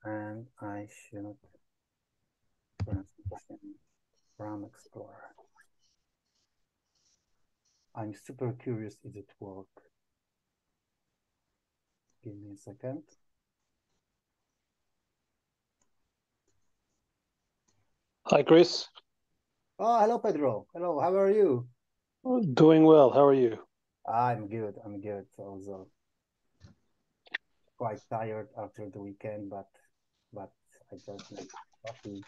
and I should transition from Explorer. I'm super curious if it work. Give me a second. Hi, Chris. Oh, hello, Pedro. Hello, how are you? Doing well. How are you? I'm good. I'm good. Also, quite tired after the weekend, but I just need coffee.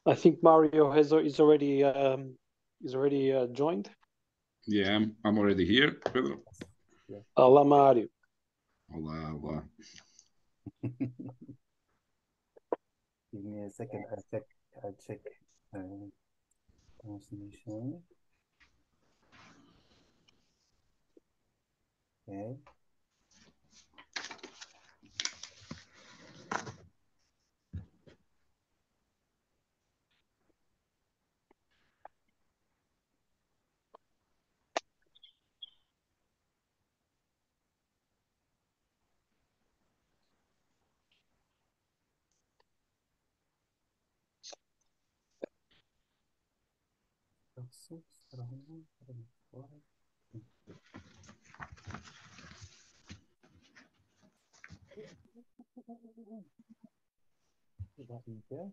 I think Mario is already joined. Yeah, I'm already here, Pedro. Yes. Olá, Mario. Olá, olá. Give me a second. I check transmission. Okay. Chyba idzie.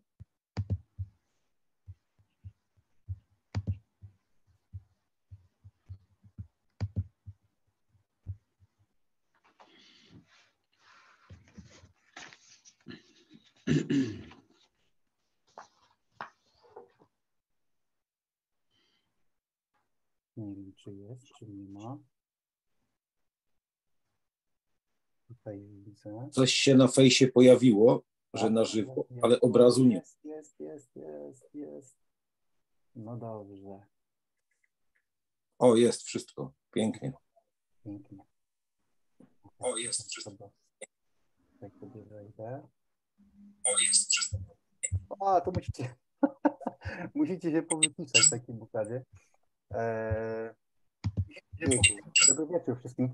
Nie wiem, czy jest, czy nie ma. Tutaj widzę. Coś się na fejsie pojawiło, że na żywo, ale obrazu nie. Jest. No dobrze. O, jest wszystko. Pięknie. Pięknie. O, jest wszystko. Tak sobie wejdę. O, jest wszystko. A, to musicie, musicie się powypisać w takim układzie. Dobry wieczór wszystkim.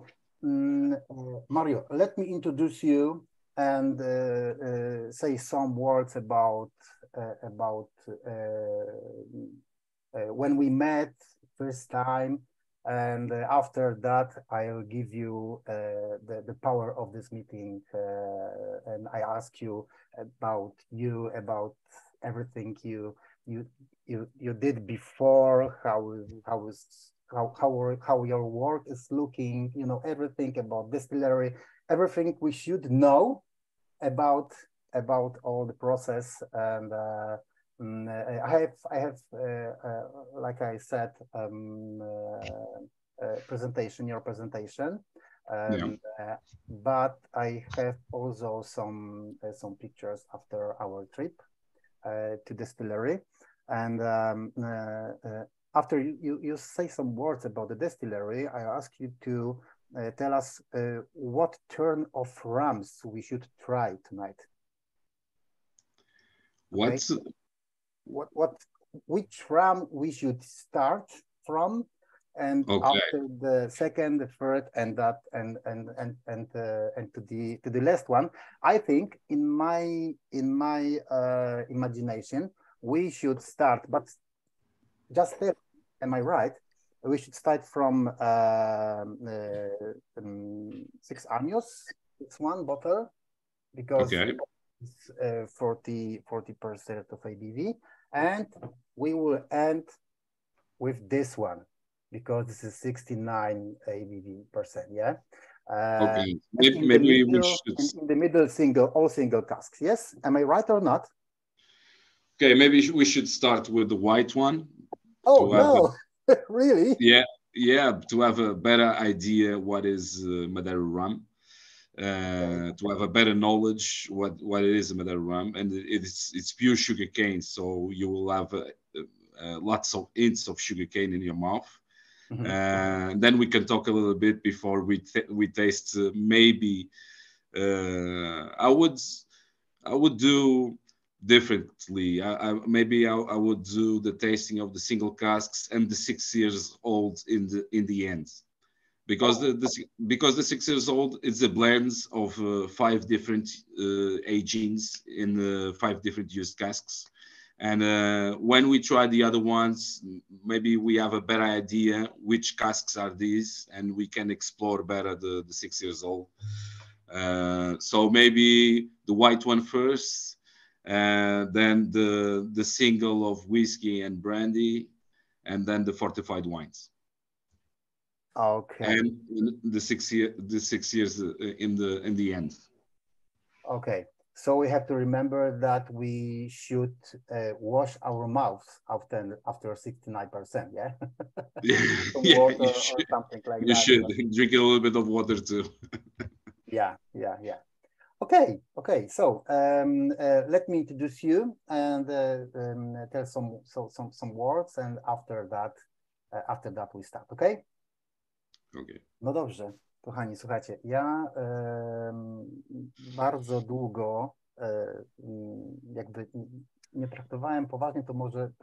Mario, let me introduce you and say some words about when we met first time, and after that I'll give you the power of this meeting, and I ask you about everything you did before, how your work is looking, you know, everything about distillery, everything we should know about all the process. And I have like I said, your presentation, but I have also some pictures after our trip to distillery. And after you say some words about the distillery, I ask you to tell us what turn of rums we should try tonight. Okay? Which rum we should start from, and after the second, the third, and that, and to the last one. I think in my imagination we should start, but just tell, am I right? We should start from 6 años, it's one bottle, because it's 40% of ABV, and we will end with this one because this is 69 ABV percent. Yeah. Maybe we should in the middle all single casks. Yes, am I right or not? Okay, maybe we should start with the white one. Oh no, really? Yeah, to have a better idea what is Madera rum, to have a better knowledge what it is a Madera rum, and it's pure sugar cane, so you will have lots of hints of sugar cane in your mouth. And then we can talk a little bit before we taste. Maybe I would do differently. Maybe I would do the tasting of the single casks and the 6 years old in the end, because because the 6 years old is a blends of 5 different agings in 5 different used casks. And when we try the other ones, maybe we have a better idea which casks are these, and we can explore better the 6 years old. So maybe the white one first, then the single of whiskey and brandy, and then the fortified wines. Okay. And the 6 years in the end. Okay. So we have to remember that we should wash our mouths after 69%, yeah? Some Yeah, water you or should, something like you that. should But drink a little bit of water too. yeah. Okay. So let me introduce you and tell some words, and after that we start, okay? Okay. No dobrze, kochani, słuchajcie, ja bardzo długo jakby nie traktowałem poważnie, to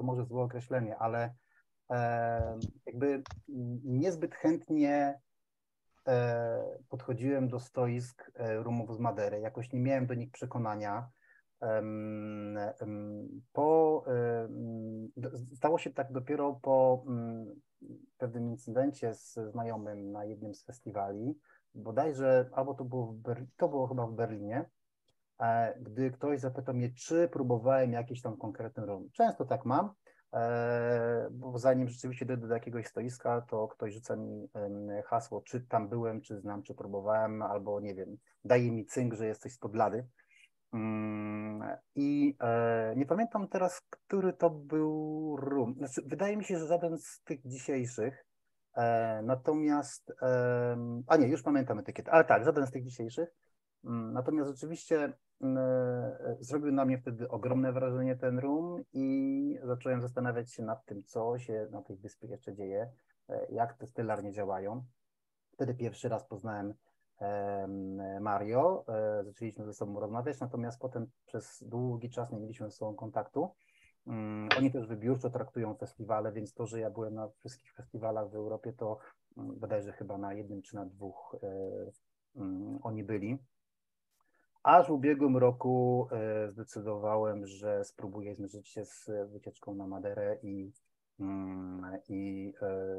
może złe określenie, ale jakby niezbyt chętnie podchodziłem do stoisk rumów z Madery. Jakoś nie miałem do nich przekonania. Stało się tak dopiero po pewnym incydencie z znajomym na jednym z festiwali, bodajże, albo to było chyba w Berlinie, gdy ktoś zapytał mnie, czy próbowałem jakiś tam konkretny rum. Często tak mam, bo zanim rzeczywiście dojdę do jakiegoś stoiska, to ktoś rzuca mi hasło, czy tam byłem, czy znam, czy próbowałem, albo nie wiem, daje mi cynk, że jesteś spod lady. I nie pamiętam teraz, który to był rum. Znaczy, wydaje mi się, że żaden z tych dzisiejszych, natomiast, a nie, już pamiętam etykietę, ale tak, żaden z tych dzisiejszych. Natomiast rzeczywiście zrobił na mnie wtedy ogromne wrażenie ten rum i zacząłem zastanawiać się nad tym, co się na tej wyspie jeszcze dzieje, jak te stylarnie działają. Wtedy pierwszy raz poznałem Mario, zaczęliśmy ze sobą rozmawiać, natomiast potem przez długi czas nie mieliśmy ze sobą kontaktu. Oni też wybiórczo traktują festiwale, więc to, że ja byłem na wszystkich festiwalach w Europie, to bodajże chyba na jednym czy na dwóch oni byli. Aż w ubiegłym roku zdecydowałem, że spróbuję zmierzyć się z wycieczką na Maderę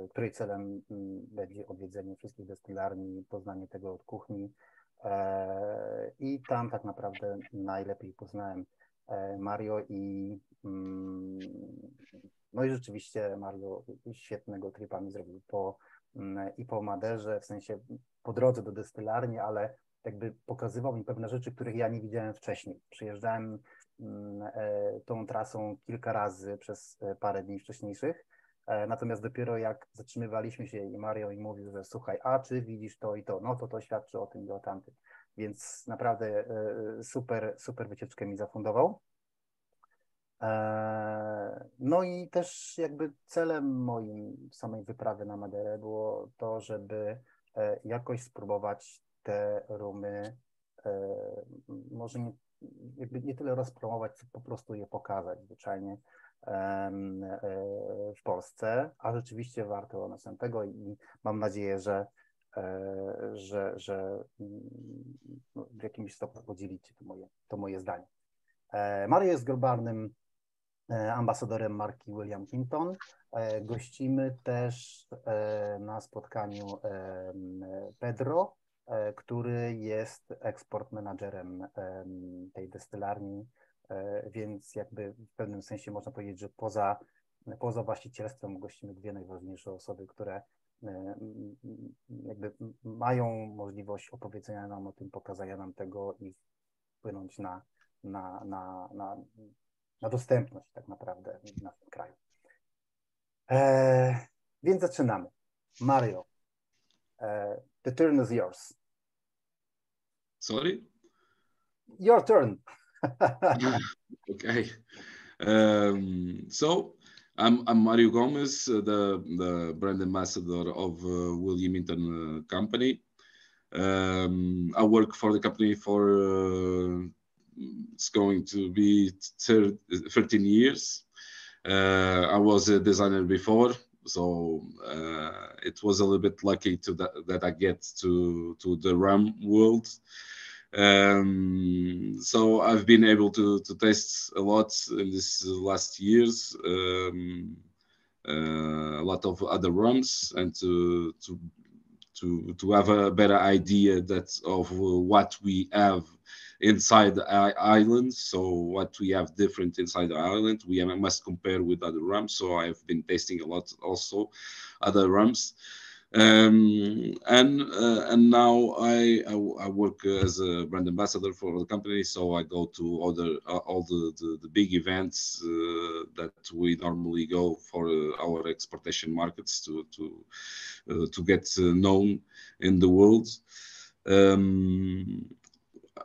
której celem będzie odwiedzenie wszystkich destylarni, poznanie tego od kuchni. I tam tak naprawdę najlepiej poznałem Mario no i rzeczywiście Mario świetnego tripa mi zrobił po Maderze, w sensie po drodze do destylarni, ale jakby pokazywał mi pewne rzeczy, których ja nie widziałem wcześniej. Przyjeżdżałem tą trasą kilka razy przez parę dni wcześniejszych, natomiast dopiero jak zatrzymywaliśmy się i Mario mi mówił, że słuchaj, a czy widzisz to i to, no to świadczy o tym i o tamtym. Więc naprawdę super wycieczkę mi zafundował. No i też jakby celem moim samej wyprawy na Maderę było to, żeby jakoś spróbować te rumy, może nie tyle rozpromować, co po prostu je pokazać zwyczajnie w Polsce, a rzeczywiście warto następnego i mam nadzieję, że w jakimś stopniu podzielicie to moje zdanie. Mario jest globalnym ambasadorem marki William Hinton. Gościmy też na spotkaniu Pedro, który jest export managerem tej destylarni, więc jakby w pewnym sensie można powiedzieć, że poza właścicielstwem gościmy dwie najważniejsze osoby, które jakby mają możliwość opowiedzenia nam o tym, pokazania nam tego i wpłynąć na dostępność tak naprawdę w naszym kraju. Więc zaczynamy. Mario, the turn is yours. Sorry? Your turn. Okay. So I'm Mario Gomez, the brand ambassador of William Hinton company. I work for the company for it's going to be 13 years. I was a designer before, So it was a little bit lucky to that I get to the rum world. So I've been able to taste a lot in this last years, a lot of other rums, and to have a better idea of what we have inside the island. So what we have different inside the island, we must compare with other rums. So I've been tasting a lot also other rums. And now I work as a brand ambassador for the company, so I go to all the big events that we normally go for our exportation markets to get known in the world.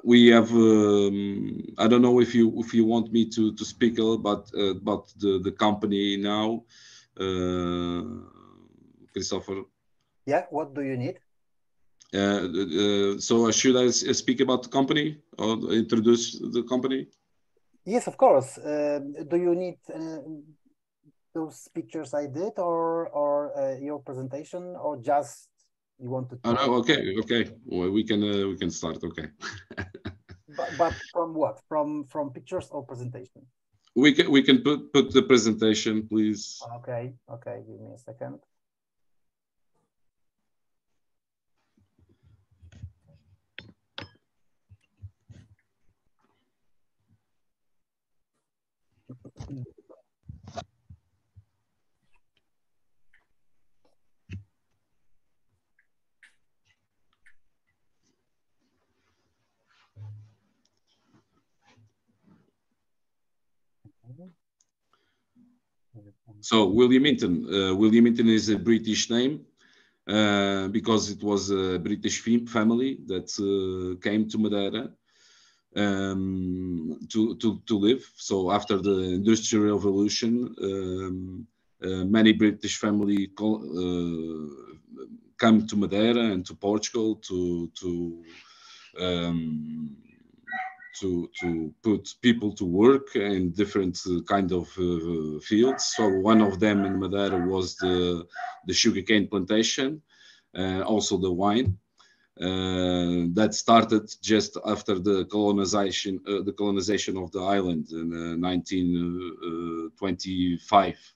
We have I don't know if you want me to speak a little about the company now, Christopher. Yeah, what do you need? So should I speak about the company or introduce the company? Yes, of course. Do you need those pictures I did, or your presentation, or just you want to talk? No, okay. Well, we can start. Okay. But from what? From pictures or presentation? We can put the presentation, please. Okay. Give me a second. So William Hinton. William Hinton is a British name because it was a British family that came to Madeira to live. So after the Industrial Revolution, many British family come to Madeira and to Portugal to put people to work in different kind of fields. So one of them in Madera was the sugarcane plantation, also the wine. That started just after the colonization of the island in 1925.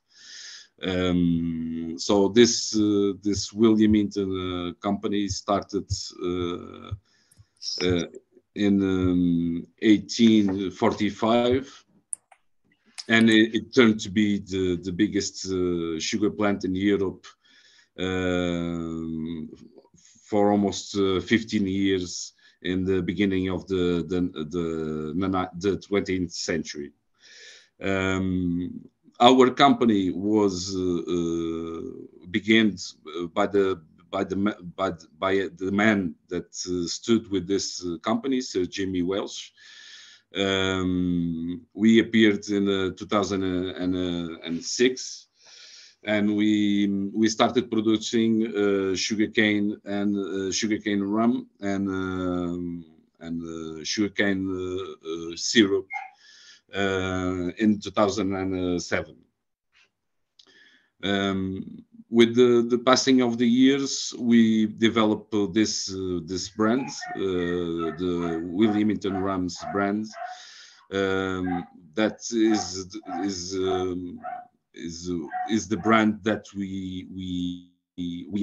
So this William Hinton company started in 1845, and it turned to be the biggest sugar plant in Europe for almost 15 years in the beginning of the 20th century. Our company was began by the man that stood with this company, Sir Jimmy Welsh. We appeared in 2006, and we started producing sugarcane and sugarcane rum and sugarcane syrup in 2007. With the passing of the years, we developed this brand, the William Hinton Rums brand, that is the brand that we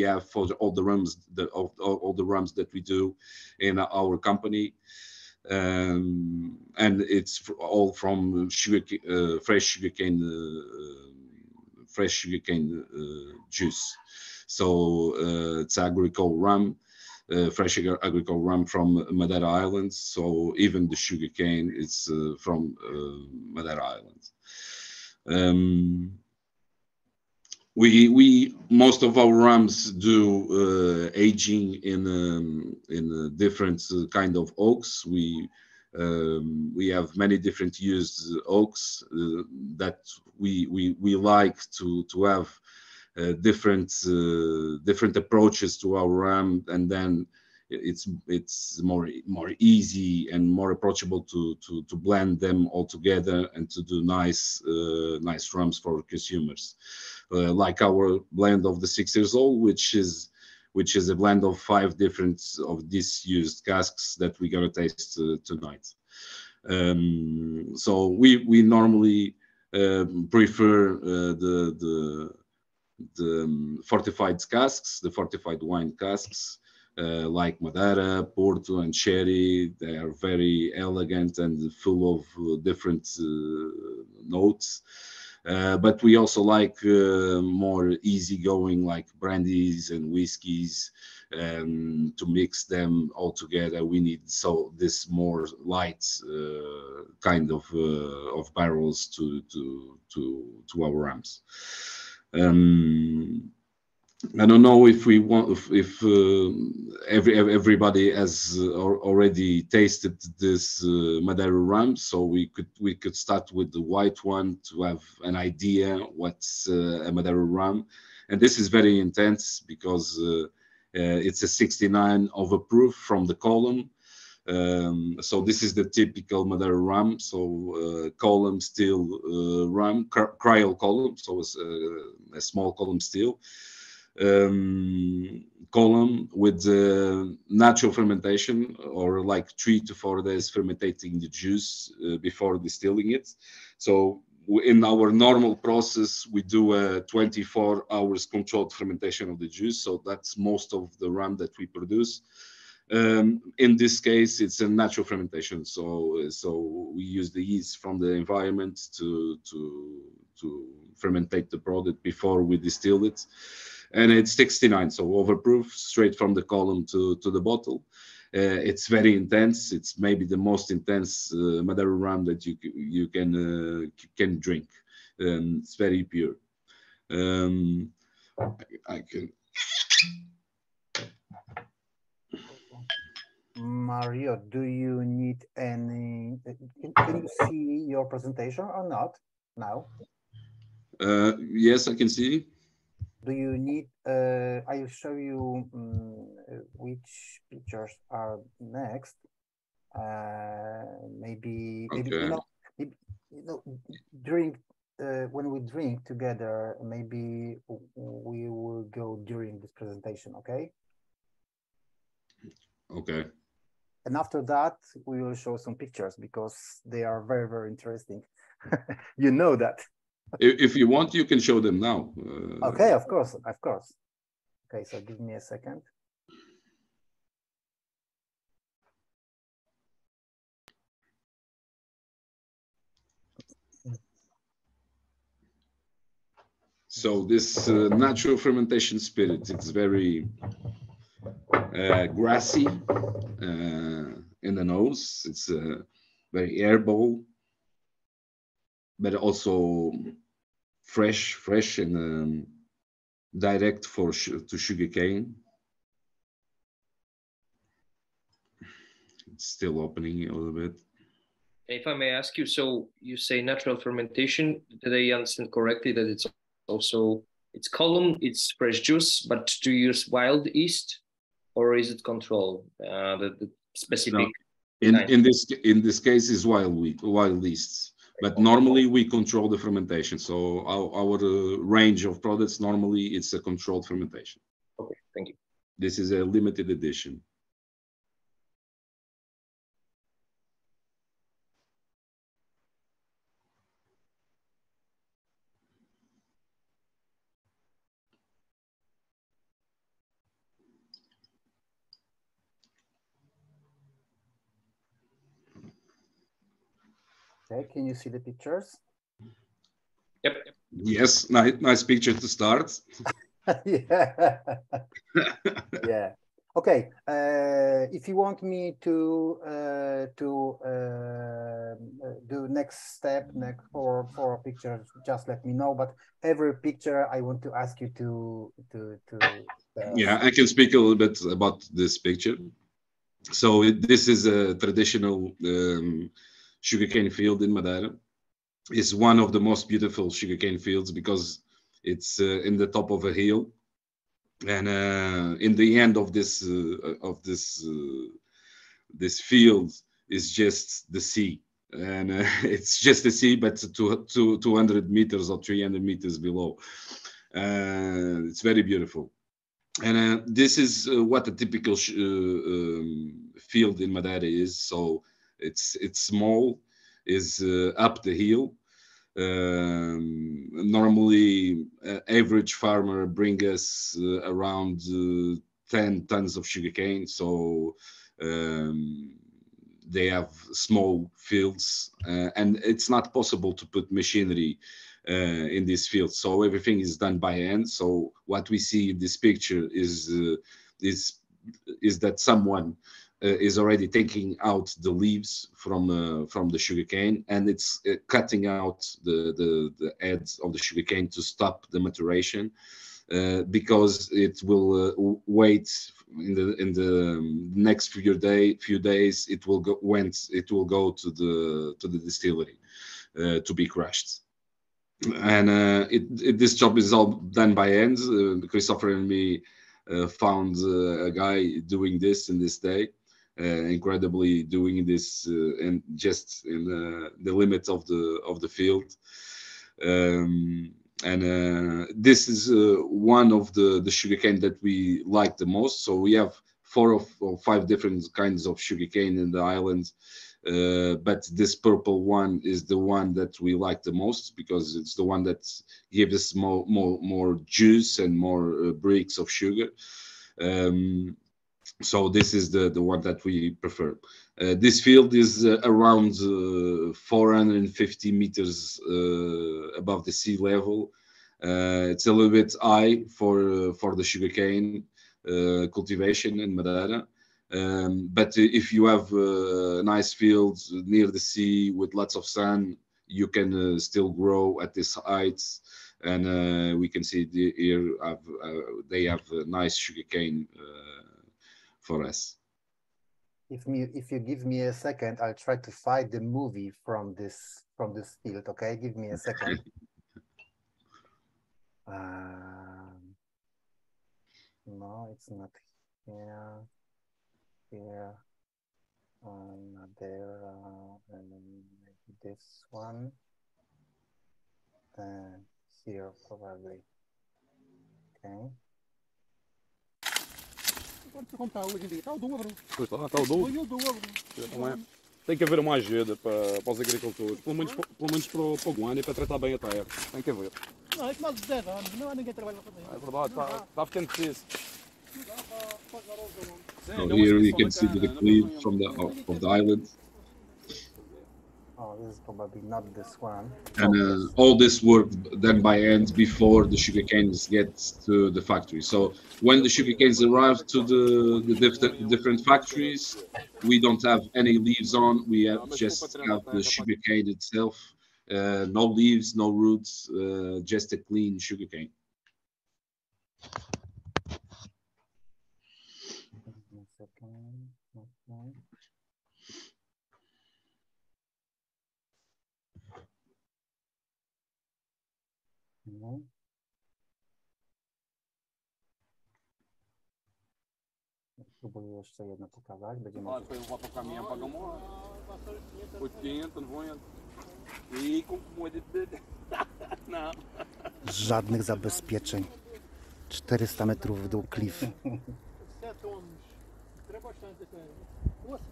have for all the rums all the rums that we do in our company. And it's all from fresh sugarcane juice. So it's agricole rum, fresh agricole rum from Madera Islands. So even the sugarcane is from Madera Islands. We most of our rums do aging in different kind of oaks. We have many different used oaks that we like to have different approaches to our rum, and then it's more easy and more approachable to blend them all together and to do nice rums for consumers, like our blend of the 6 years old, which is a blend of 5 different of disused casks that we're gonna taste tonight. So we normally prefer the fortified casks, the fortified wine casks, like Madera, Porto, and Sherry. They are very elegant and full of different notes. But we also like more easygoing, like brandies and whiskeys. To mix them all together, we need this more light kind of barrels to our rums. I don't know if we want if everybody has already tasted this Madera rum, so we could start with the white one to have an idea what's a Madera rum, and this is very intense because it's a 69 overproof from the column. So this is the typical Madera rum. So column steel rum, cryo column, so it's a small column steel. Column with natural fermentation, or like 3 to 4 days fermentating the juice before distilling it. So in our normal process, we do a 24 hours controlled fermentation of the juice. So that's most of the rum that we produce. In this case, it's a natural fermentation. So we use the yeast from the environment to fermentate the product before we distill it. And it's 69, so overproof, straight from the column to the bottle. It's very intense. It's maybe the most intense Madera rum that you can drink. It's very pure. I can. Mario, do you need any? Can you see your presentation or not now? Yes, I can see. Do you need? I will show you which pictures are next. Maybe Okay. during when we drink together, maybe we will go during this presentation. Okay. Okay. And after that, we will show some pictures because they are very, very interesting. You know that. If you want, you can show them now. Okay, of course, of course. Okay, so give me a second. So this natural fermentation spirit, it's very grassy in the nose. It's very herbal, but also fresh and direct to sugarcane. It's still opening a little bit. If I may ask you, so you say natural fermentation, did I understand correctly that it's also, it's column, it's fresh juice, but do you use wild yeast or is it controlled, the specific? No. In this case is wild yeasts, but normally we control the fermentation. So our range of products, normally it's a controlled fermentation. Okay, thank you. This is a limited edition. Okay, can you see the pictures? Yep. Yes, nice picture to start. Yeah. Yeah. Okay. If you want me to do next step for pictures, just let me know. But every picture, I want to ask you to. Yeah, I can speak a little bit about this picture. So this is a traditional sugarcane field in Madera. It's one of the most beautiful sugarcane fields because it's in the top of a hill. And in the end of this field is just the sea, and it's just the sea, but 200 meters or 300 meters below. It's very beautiful. And this is what a typical field in Madera is. So it's small, is up the hill. Normally, average farmer bring us around 10 tons of sugarcane. So they have small fields, and it's not possible to put machinery in this field. So everything is done by hand. So what we see in this picture is that someone is already taking out the leaves from the sugarcane, and it's cutting out the heads of the sugarcane to stop the maturation, because it will wait in the next few days. It will go to the distillery to be crushed. And this job is all done by hand. Christopher and me found a guy doing this in this day, incredibly doing this and just in the limits of the field. And this is one of the sugarcane that we like the most. So we have 4 or 5 different kinds of sugarcane in the island. But this purple one is the one that we like the most, because it's the one that gives us more juice and more bricks of sugar. So this is the one that we prefer. This field is around 450 meters above the sea level. It's a little bit high for the sugarcane cultivation in Madera. But if you have nice fields near the sea with lots of sun, you can still grow at this height. And we can see here they have nice sugarcane for us. If you give me a second, I'll try to find the movie from this field. Okay, give me a second. No, it's not here. Here, Madera, and maybe this one, and here probably. Okay. Quanto como está hoje em dia? Está o dobro. Pois está o dobro. Foi o dobro. Tem que haver uma ajuda para os agricultores, pelo menos para o guano e para tratar bem a terra. Tem que haver. Não, isso mais de 10 anos, não há ninguém que trabalha para fazer. É verdade, está ficando difícil. So here you can see the cliff of the island. Oh, this is probably not this one. And all this work done by hand before the sugarcanes get to the factory. So when the sugarcanes arrive to the different factories, we don't have any leaves on. We just have the sugarcane itself. No leaves, no roots, just a clean sugarcane. No. Spróbuję jeszcze jedno pokazać. Będziemy... Foi levar para o caminhão para Gamora. 80, 90. E com moeda de... Não. Żadnych zabezpieczeń. 400 metrów w dół klif.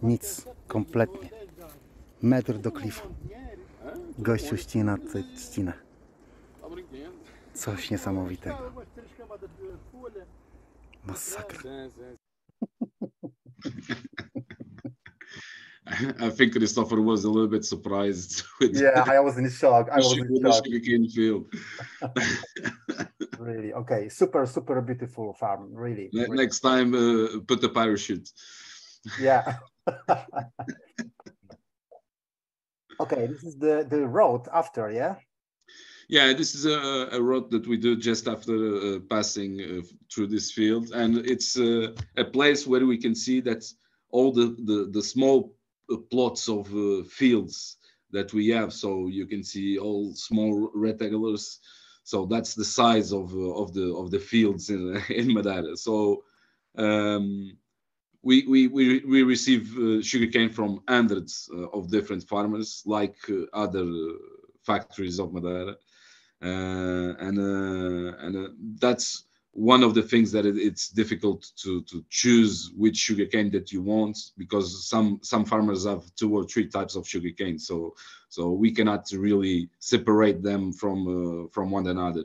Nic, kompletnie. Metr do klifu. Gościu ścina ścinę. Coś niesamowitego. Masakra. I think Christopher was a little bit surprised with I was in shock. the sugarcane field. Really, okay. Super beautiful farm. Really. Next time, put a parachute. Yeah. Okay, this is the road after, yeah? Yeah, this is a road that we do just after passing through this field, and it's a place where we can see that all the small plots of fields that we have. So you can see all small rectangles So that's the size of the fields in Madera. So we receive sugarcane from hundreds of different farmers, like other factories of Madera, and that's one of the things that it's difficult to choose which sugarcane that you want, because some farmers have 2 or 3 types of sugarcane, so we cannot really separate them from one another.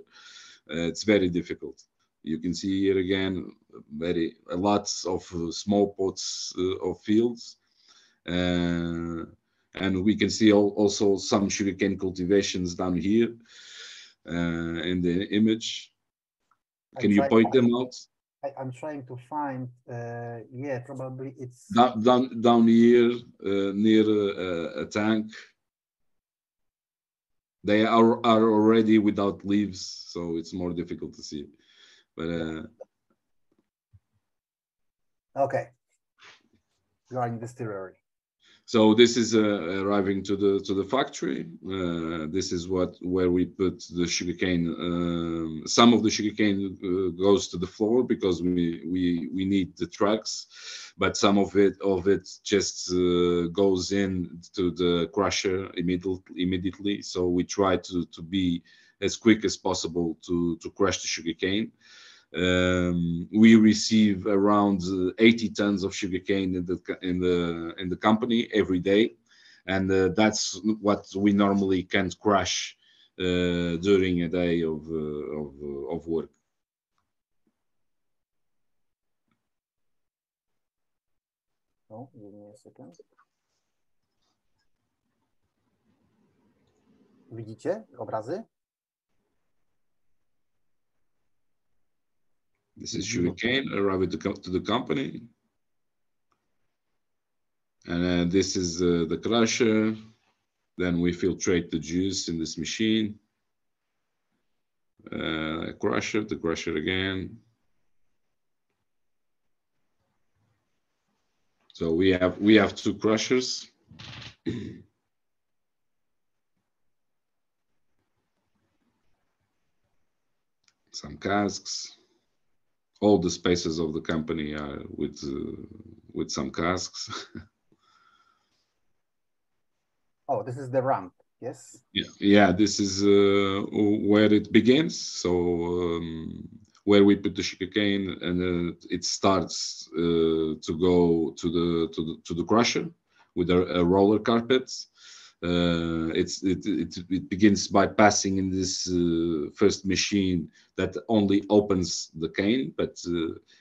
It's very difficult. You can see here again lots of small plots of fields, and we can see also some sugarcane cultivations down here in the image. Can you point them out? I'm trying to find. Yeah, probably it's down here near a tank. They are already without leaves, so it's more difficult to see. But okay, you are in distillery. So this is arriving to the factory. This is where we put the sugarcane. Some of the sugarcane goes to the floor because we need the trucks, but some of it just goes in to the crusher immediately. So we try to be as quick as possible to crush the sugarcane. We receive around 80 tons of sugarcane in the company every day, and that's what we normally can crush during a day of work. Oh, give me a second. Widzicie obrazy? This is sugarcane arriving to the company, and this is the crusher. Then we filtrate the juice in this machine. The crusher again. So we have 2 crushers. Some casks. All the spaces of the company are with some casks. Oh, this is the ramp, yes? Yeah, this is where it begins. So where we put the sugarcane, and it starts to go to the crusher with a roller carpet. It begins by passing in this first machine that only opens the cane, but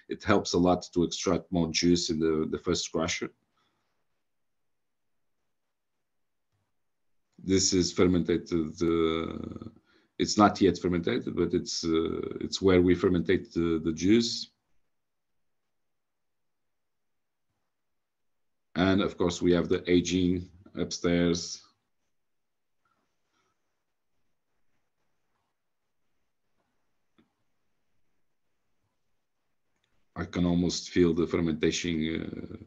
it helps a lot to extract more juice in the first crusher. This is fermented. It's not yet fermented, but it's where we fermentate the juice. And of course, we have the aging upstairs. I can almost feel the fermentation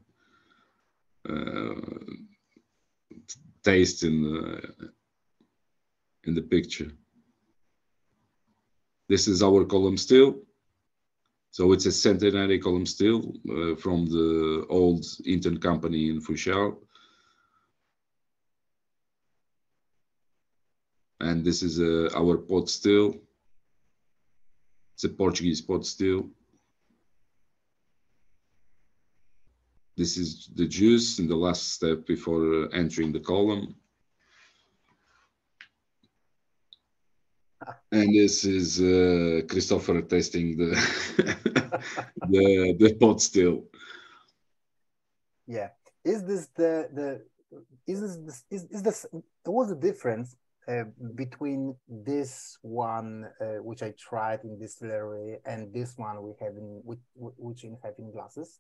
taste in the picture. This is our column still. So it's a centenary column still from the old Hinton company in Funchal. And this is our pot still. It's a Portuguese pot still. This is the juice in the last step before entering the column. And this is Christopher tasting the the pot still. Yeah. Is this what's the difference between this one which I tried in distillery and this one we have which we have in glasses?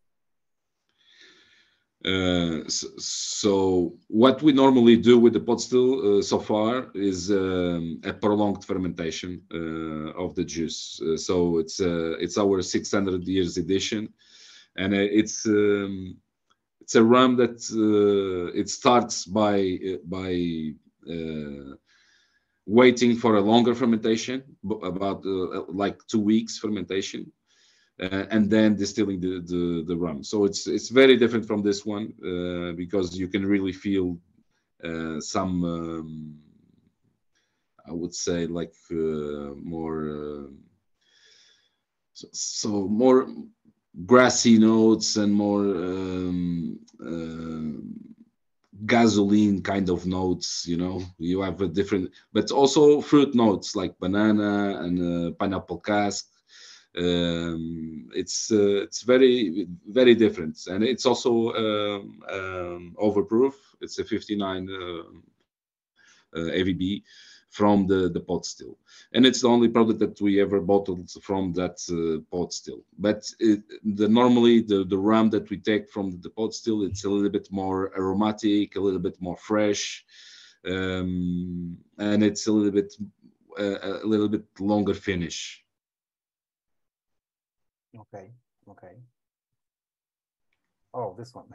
So what we normally do with the pot still so far is a prolonged fermentation of the juice. So it's our 600 years edition, and it's a rum that it starts by waiting for a longer fermentation, about like 2 weeks fermentation, and then distilling the rum. So it's very different from this one, because you can really feel some, I would say, like more so more grassy notes and more gasoline kind of notes. You have a different, but also fruit notes like banana and pineapple cask. It's very, very different, and it's also overproof. It's a 59 AVB from the pot still, and it's the only product that we ever bottled from that pot still. But normally the rum that we take from the pot still, it's a little bit more aromatic, a little bit more fresh, and it's a little bit longer finish. Okay. Oh, this one.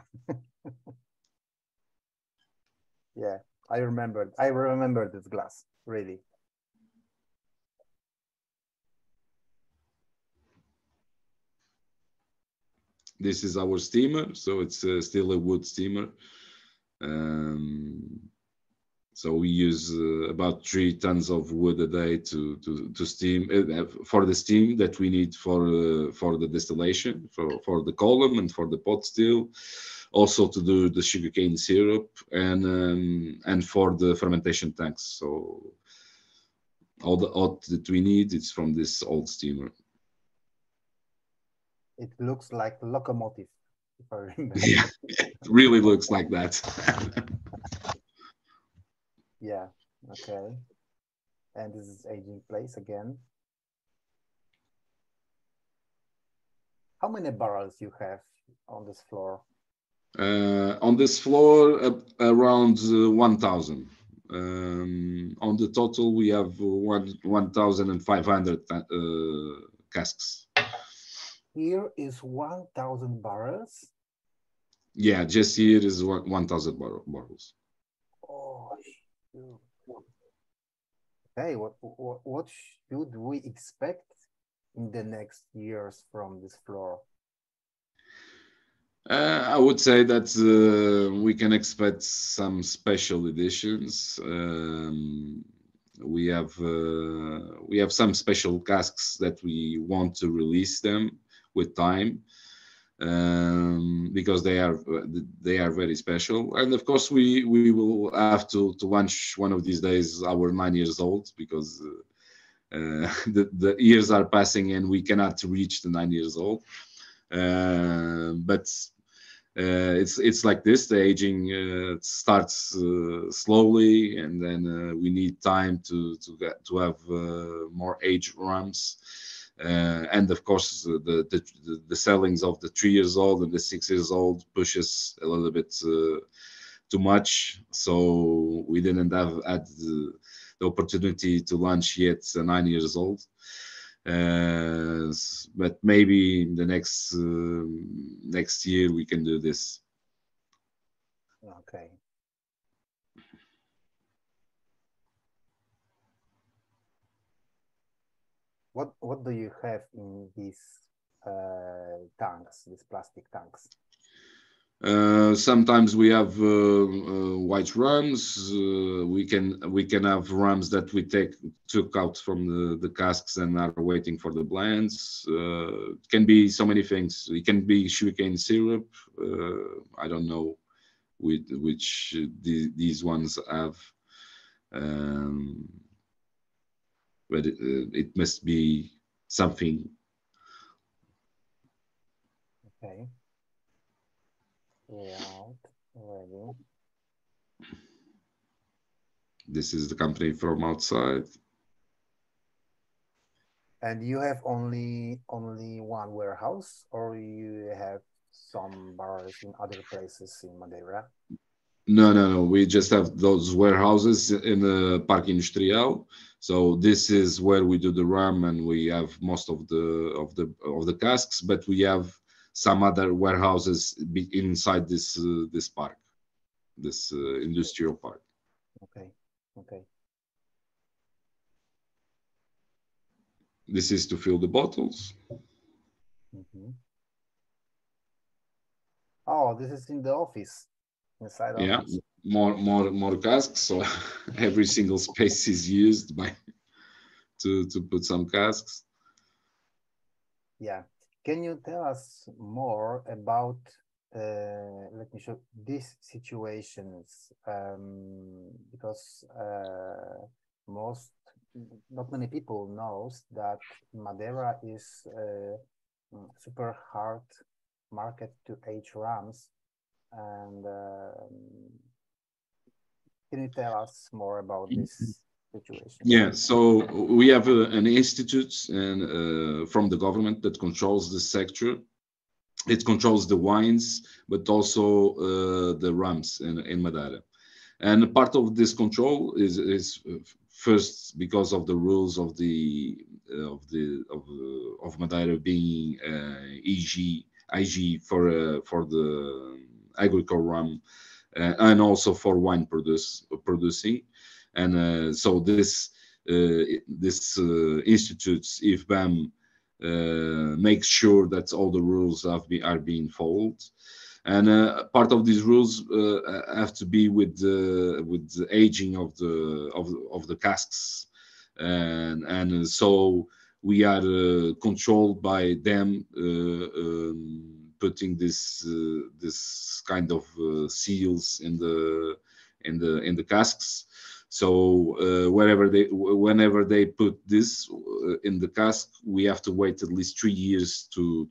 Yeah, I remember this glass, really. This is our steamer, so it's still a wood steamer. So we use about 3 tons of wood a day to steam for the steam that we need for the distillation, for the column and for the pot still, also to do the sugarcane syrup and for the fermentation tanks. So all the oat that we need, it's from this old steamer. It looks like locomotive, if I remember. Yeah, it really looks like that. Yeah, okay. And this is aging place again. How many barrels you have on this floor? On this floor, around 1,000. On the total, we have 1,500 casks. Here is 1,000 barrels. Yeah, just here is 1,000 barrels. Oh, okay. What should we expect in the next years from this floor? I would say that we can expect some special editions. We have some special casks that we want to release them with time, because they are very special. And of course, we will have to launch one of these days our 9 years old, because the years are passing and we cannot reach the 9 years old. But it's like this. The aging starts slowly, and then we need time to have more aged rums. And of course, the sellings of the 3 years old and the 6 years old pushes a little bit too much. So we didn't have had the opportunity to launch yet a 9 years old. But maybe in the next year we can do this. Okay. What do you have in these tanks, these plastic tanks? Sometimes we have white rums. We can have rums that we took out from the casks and are waiting for the blends. It can be so many things. It can be sugarcane syrup. I don't know which these ones have, but it must be something. Okay. Yeah, ready. This is the company from outside. And you have only one warehouse, or you have some barrels in other places in Madera? No. We just have those warehouses in the Parque Industrial. So this is where we do the rum, and we have most of the casks. But we have some other warehouses inside this park, this industrial park. Okay. This is to fill the bottles. Mhm. Oh, this is in the office, inside Yeah, office. more casks. So every single space is used by to put some casks. Yeah. Can you tell us more about, let me show these situations? Because most, not many people knows that Madera is super hard market to age rams. And can you tell us more about this situation? Yeah, so we have an institute and from the government that controls the sector. It controls the wines, but also the rums in Madera. And part of this control is first because of the rules of Madeira being IG for the agricultural rum and also for wine producing, and so this institutes IFBAM makes sure that all the rules are being followed. And part of these rules have to be with the aging of the casks, and so we are controlled by them putting this kind of seals in the casks. So whenever they put this in the cask, we have to wait at least 3 years to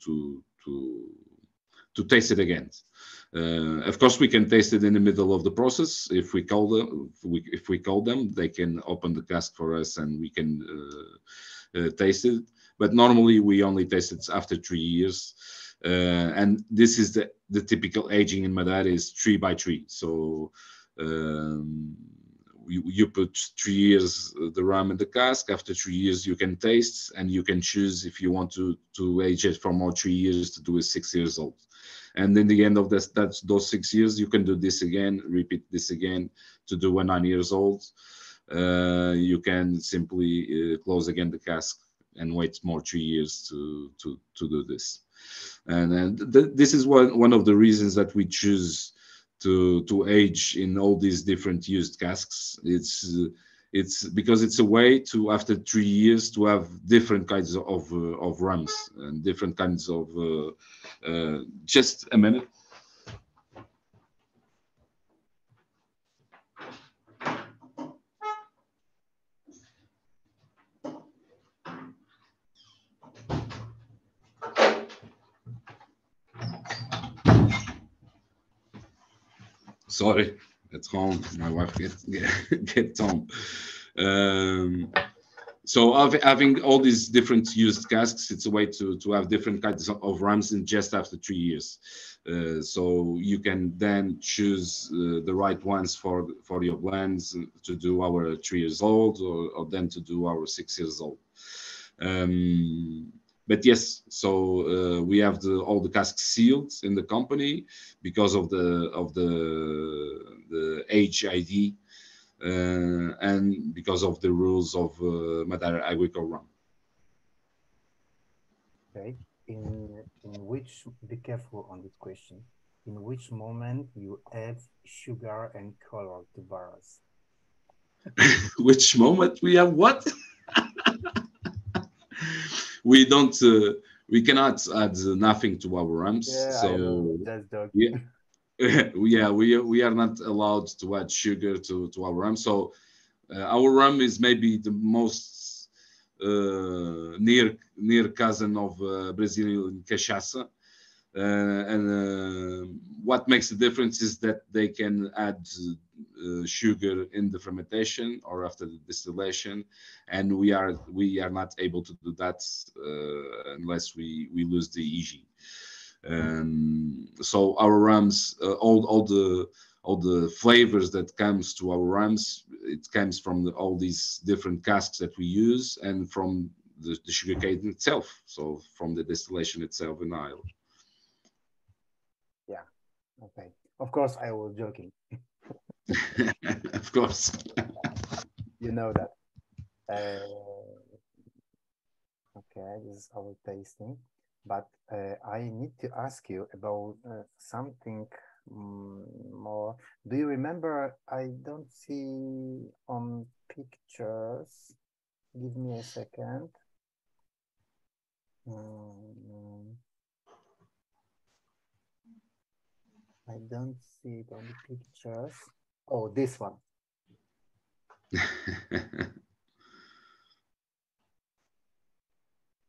taste it again. Of course, we can taste it in the middle of the process. If we call them, they can open the cask for us and we can taste it. But normally, we only taste it after 3 years. And this is the typical aging in Madera is 3 by 3. So you put 3 years the rum in the cask. After 3 years, you can taste and you can choose if you want to age it for more 3 years to do it 6 years old. And in the end of those 6 years, you can do this again, repeat this again to do a 9 years old. You can simply close again the cask and wait more 3 years to do this. And this is one of the reasons that we choose to age in all these different used casks. It's because it's a way to, after 3 years, to have different kinds of rums and different kinds of just a minute. Sorry, at home. My wife get home. So having all these different used casks, it's a way to have different kinds of rums in just after 3 years. So you can then choose the right ones for your blends to do our 3 years old or then to do our 6 years old. But yes, so we have all the casks sealed in the company because of the age ID and because of the rules of Madera Agricultural Rum. Okay. In which, be careful on this question. In which moment you add sugar and color to bars? Which moment we have what? We don't. We cannot add nothing to our rums. Yeah, so I know. That's joking. Yeah, yeah, we are not allowed to add sugar to our rum. So our rum is maybe the most near cousin of Brazilian cachaça. And what makes the difference is that they can add sugar in the fermentation or after the distillation, and we are not able to do that unless we lose the EG. So our rums, all the flavors that comes to our rums, it comes from all these different casks that we use and from the sugarcane itself. So from the distillation itself in Ireland. Yeah. Okay. Of course, I was joking. Of course. You know that. Okay, this is our tasting, but I need to ask you about something more. Do you remember? I don't see on pictures. Give me a second. I don't see it on the pictures. Oh, this one.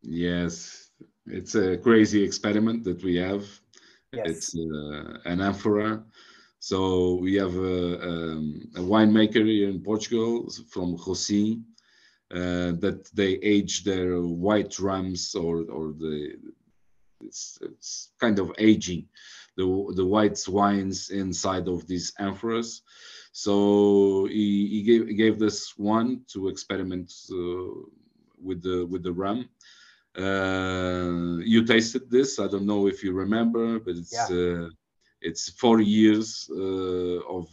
Yes, it's a crazy experiment that we have. Yes. It's an amphora. So we have a winemaker here in Portugal from Rossi that they age their white rums or it's kind of aging the white wines inside of these amphoras. So he gave this one to experiment with the rum. You tasted this. I don't know if you remember, but it's 4 years of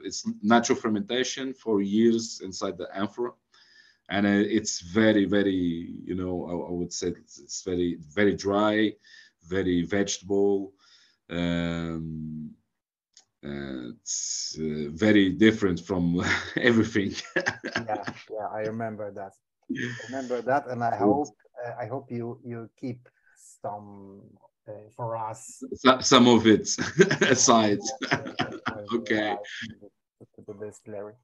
it's natural fermentation, 4 years inside the amphora, and it's very, very, I would say it's very, very dry, very vegetable. It's very different from everything. yeah, I remember that. And I hope you keep some for us. Some of it aside. Okay. To the distillery.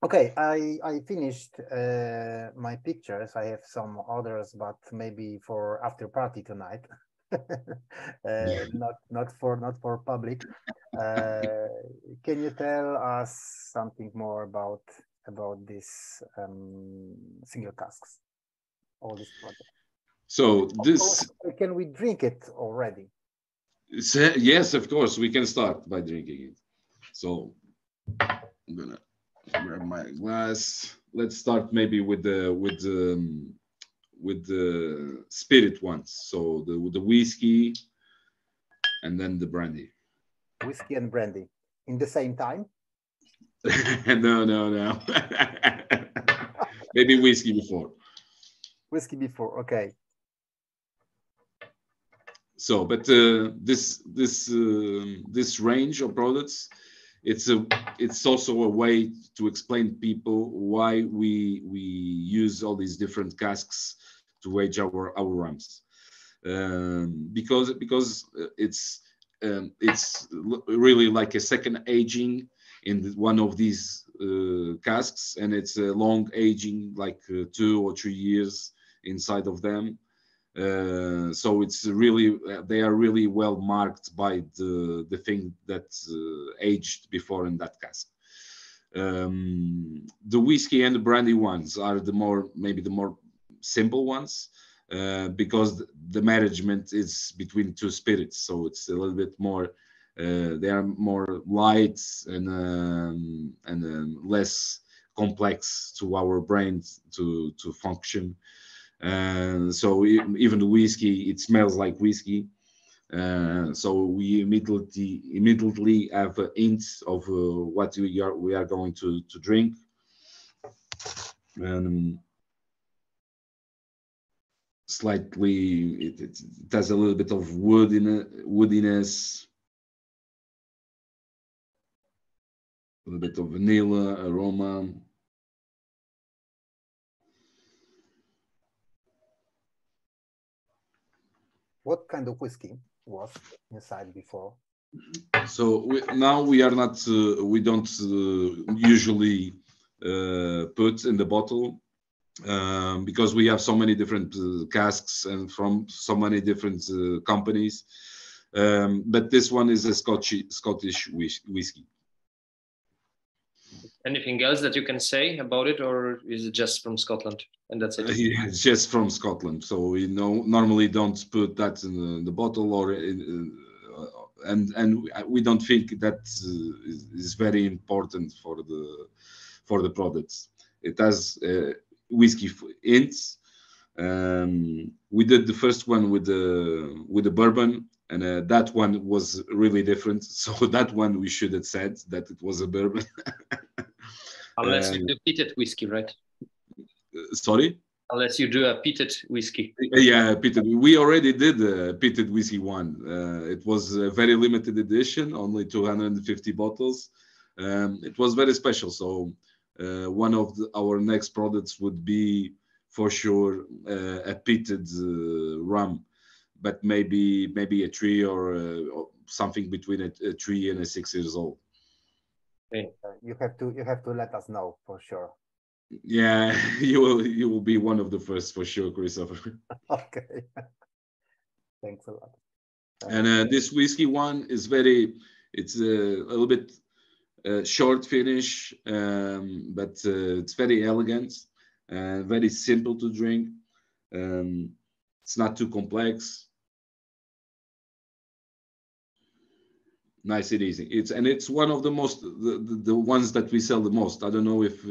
Okay, I finished my pictures. I have some others, but maybe for after party tonight. Not for public. Can you tell us something more about this single casks, all this project? So this, can we drink it already? Yes, of course, we can start by drinking it. So I'm gonna grab my glass. Let's start maybe with the spirit ones. So the whiskey and then the brandy. Whiskey and brandy in the same time? No. Maybe whiskey before. Whiskey before, okay. So, but this range of products, it's also a way to explain people why we use all these different casks to age our rums, because it's really like a second aging in one of these casks, and it's a long aging, like 2 or 3 years inside of them. So it's really they are really well marked by the thing that aged before in that cask. The whiskey and the brandy ones are maybe the more simple ones, because the management is between two spirits, so it's a little bit more. They are more light and less complex to our brains to function. So even the whiskey, it smells like whiskey. So we immediately have a hint of what we are going to drink. Slightly, it has a little bit of woodiness, a little bit of vanilla aroma. What kind of whiskey was inside before? So now we are not, we don't usually put in the bottle because we have so many different casks and from so many different companies. But this one is a Scottish whiskey. Anything else that you can say about it, or is it just from Scotland and that's it? Yeah, it's just from Scotland. So we normally don't put that in the bottle, or and we don't think that is very important for the products. It has whiskey hints. We did the first one with the bourbon, and that one was really different. So that one we should have said that it was a bourbon. Unless you defeated whiskey, right? Sorry? Unless you do a peated whiskey. Yeah, peated. We already did a peated whiskey one. It was a very limited edition, only 250 bottles. It was very special. So one of our next products would be for sure a peated rum, but maybe a tree or something between a 3 and a 6 years old. Okay. You have to let us know for sure. Yeah, you will be one of the first for sure, Christopher. Okay. Thanks a lot. And this whiskey one is it's a little bit short finish, but it's very elegant and very simple to drink. It's not too complex. Nice and easy. It's one of the most the ones that we sell the most. I don't know if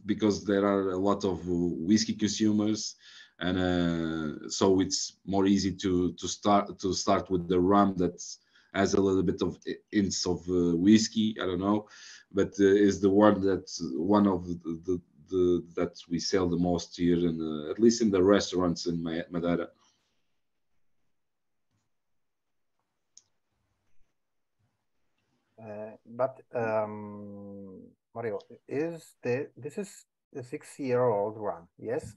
because there are a lot of whiskey consumers, and so it's more easy to start with the rum that has a little bit of hints of whiskey. I don't know, but is the one that's one of the that we sell the most here, and at least in the restaurants in Madera. But Mario, this is a 6-year-old rum, yes?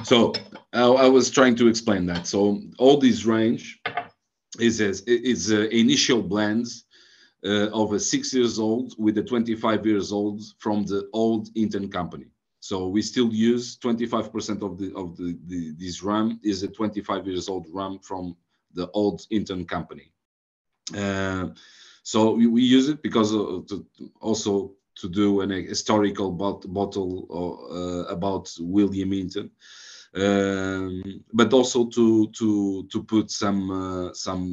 So I was trying to explain that. So all this range is initial blends of a 6 years old with a 25 years old from the old Hinton company. So we still use 25% of this rum is a 25 years old rum from the old Hinton company. So we use it because also to do an historical bottle about William Hinton, but also to put some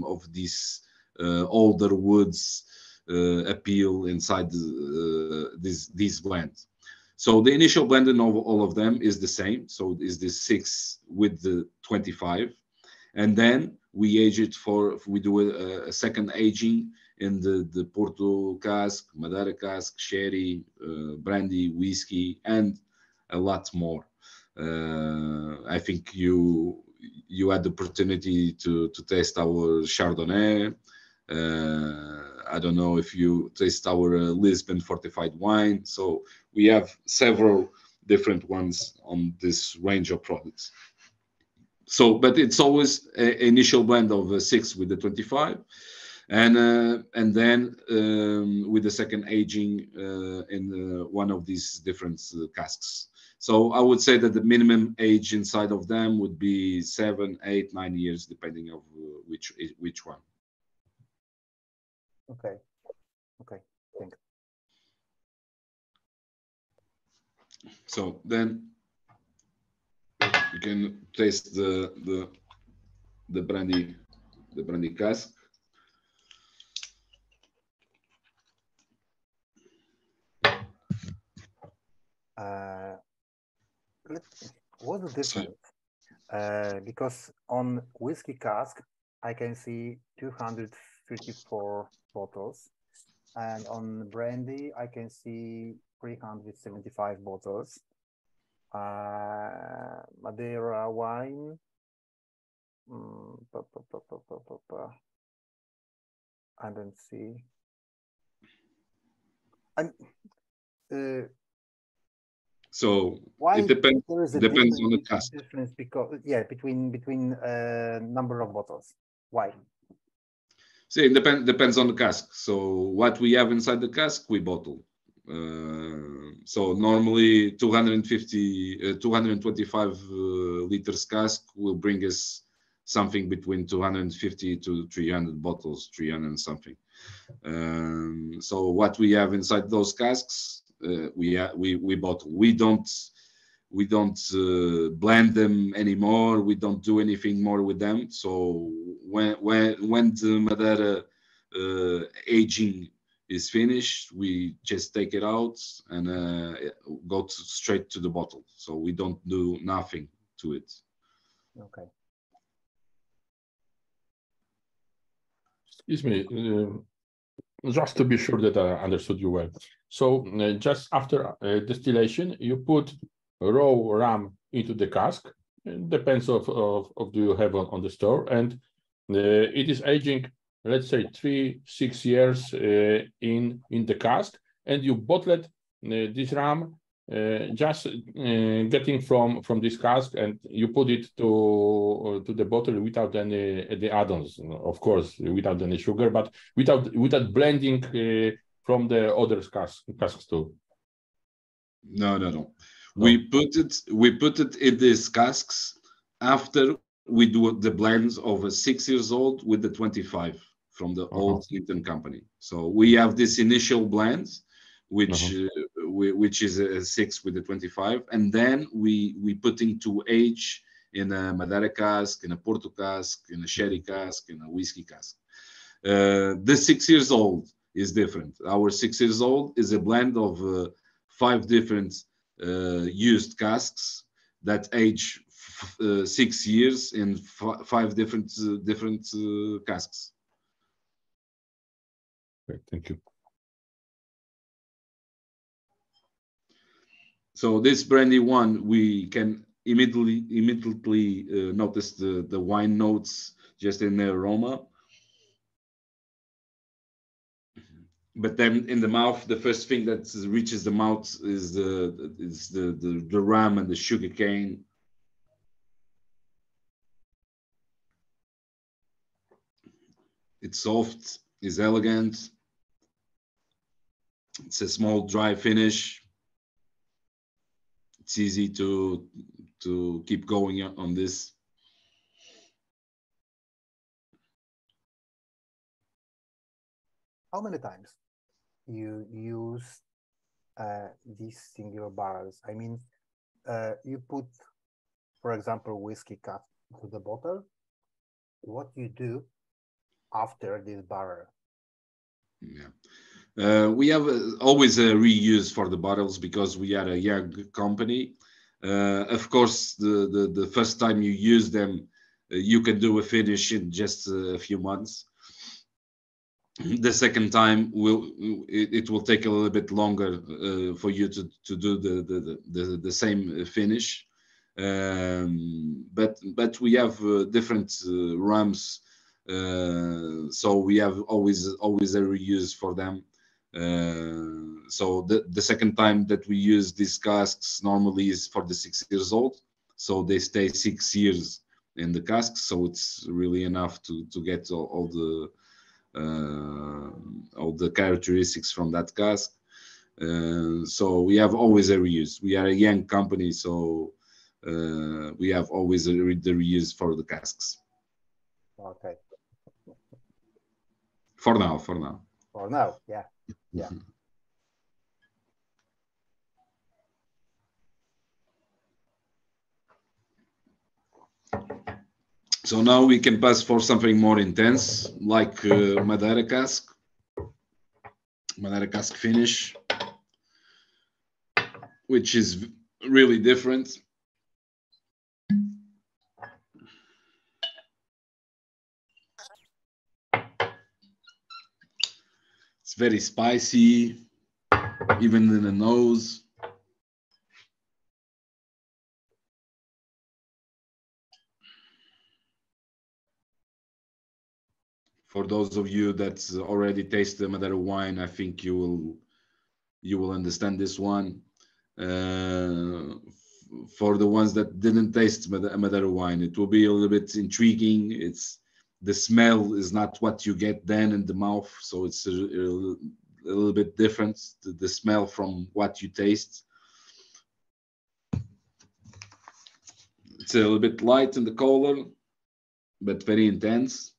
of these older woods appeal inside these blends. So the initial blending of all of them is the same. So is the 6 with the 25, and then we age it we do a second aging in the Porto cask, Madera cask, sherry, brandy, whiskey, and a lot more. I think you had the opportunity to taste our Chardonnay. I don't know if you taste our Lisbon fortified wine. So we have several different ones on this range of products. So, but it's always an initial blend of 6 with the 25. And then with the second aging in one of these different casks. So I would say that the minimum age inside of them would be 7, 8, 9 years, depending on which one. Okay. Thanks. So then you can taste the brandy cask. What's the difference? Because on whiskey cask, I can see 254 bottles, and on brandy, I can see 375 bottles. Madera wine. I don't see. And so why it depends. There is Depends on the cask. difference because between number of bottles. Why? See, it depends on the cask. So what we have inside the cask, we bottle. So normally 225 liters cask will bring us something between 250 to 300 bottles, 300 and something. So what we have inside those casks, we bottle. We don't blend them anymore. We don't do anything more with them. So when the Madera aging is finished, we just take it out and go straight to the bottle. So we don't do nothing to it. Okay. Excuse me, just to be sure that I understood you well. So just after distillation, you put raw rum into the cask. It depends of do you have on the store, and it is aging, let's say 3-6 years in the cask, and you bottle this rum just getting from this cask, and you put it to the bottle without any add-ons, of course, without any sugar, but without blending from the other casks too. No. We put it in these casks after we do the blends of a 6 years old with the 25 from the old Hinton company. So we have this initial blend, which is a 6 with the 25, and then we put into age in a Madera cask, in a Porto cask, in a sherry cask, in a whiskey cask. The 6 years old is different. Our 6 years old is a blend of 5 different used casks that age 6 years in 5 different casks. Great, thank you. So this brandy one, we can immediately notice the wine notes just in the aroma. But then in the mouth, the first thing that reaches the mouth is the rum and the sugar cane. It's soft, it's elegant. It's a small dry finish. It's easy to keep going on this. How many times you use these singular barrels? I mean, you put, for example, whiskey cap to the bottle. What you do after this barrel? Yeah, we have always a reuse for the bottles because we are a young company. Of course, the first time you use them, you can do a finish in just a few months. The second time it will take a little bit longer for you to do the same finish, but we have different rums, so we have always a reuse for them. So the second time that we use these casks normally is for the 6 years old, so they stay 6 years in the casks, so it's really enough to get all the characteristics from that cask. So we have always a reuse. We are a young company, so we have always the reuse for the casks. Okay. For now. For now, yeah. So now we can pass for something more intense, like Madera cask finish, which is really different. It's very spicy, even in the nose. For those of you that already tasted the Madera wine, I think you will understand this one. For the ones that didn't taste Madera wine, it will be a little bit intriguing. The smell is not what you get then in the mouth, so it's a little bit different, the smell from what you taste. It's a little bit light in the color, but very intense.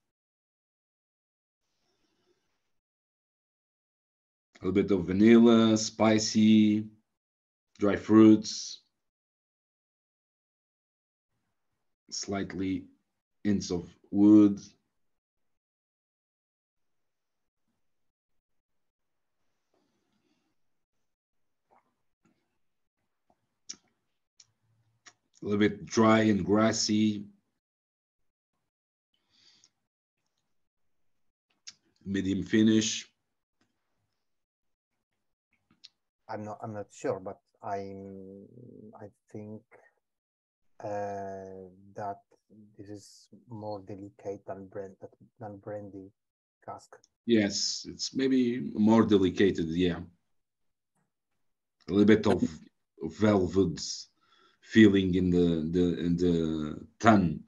A little bit of vanilla, spicy, dry fruits, slightly hints of wood. A little bit dry and grassy. Medium finish. I'm not sure, but I think that this is more delicate than brandy cask. Yes, it's maybe more delicate. Yeah, a little bit of velvet feeling in the tongue.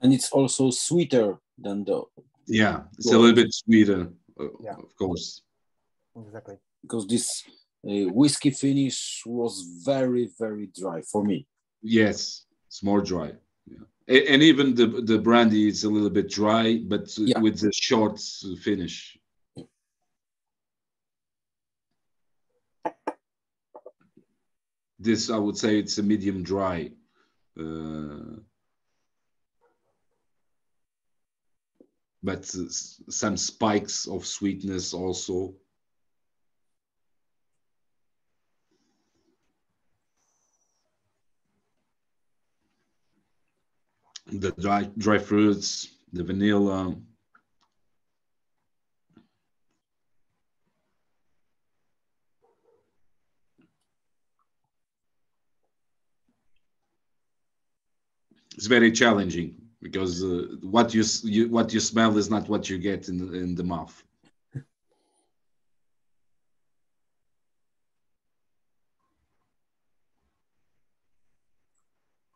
And it's also sweeter than the Yeah, it's a little bit sweeter, Yeah. of course. Exactly. because this whiskey finish was very, very dry for me. Yes, it's more dry. Yeah. And even the brandy is a little bit dry, but Yeah. with the short finish. This, I would say, it's a medium dry. But some spikes of sweetness also. The dry fruits, the vanilla. It's very challenging because what you smell is not what you get in the mouth.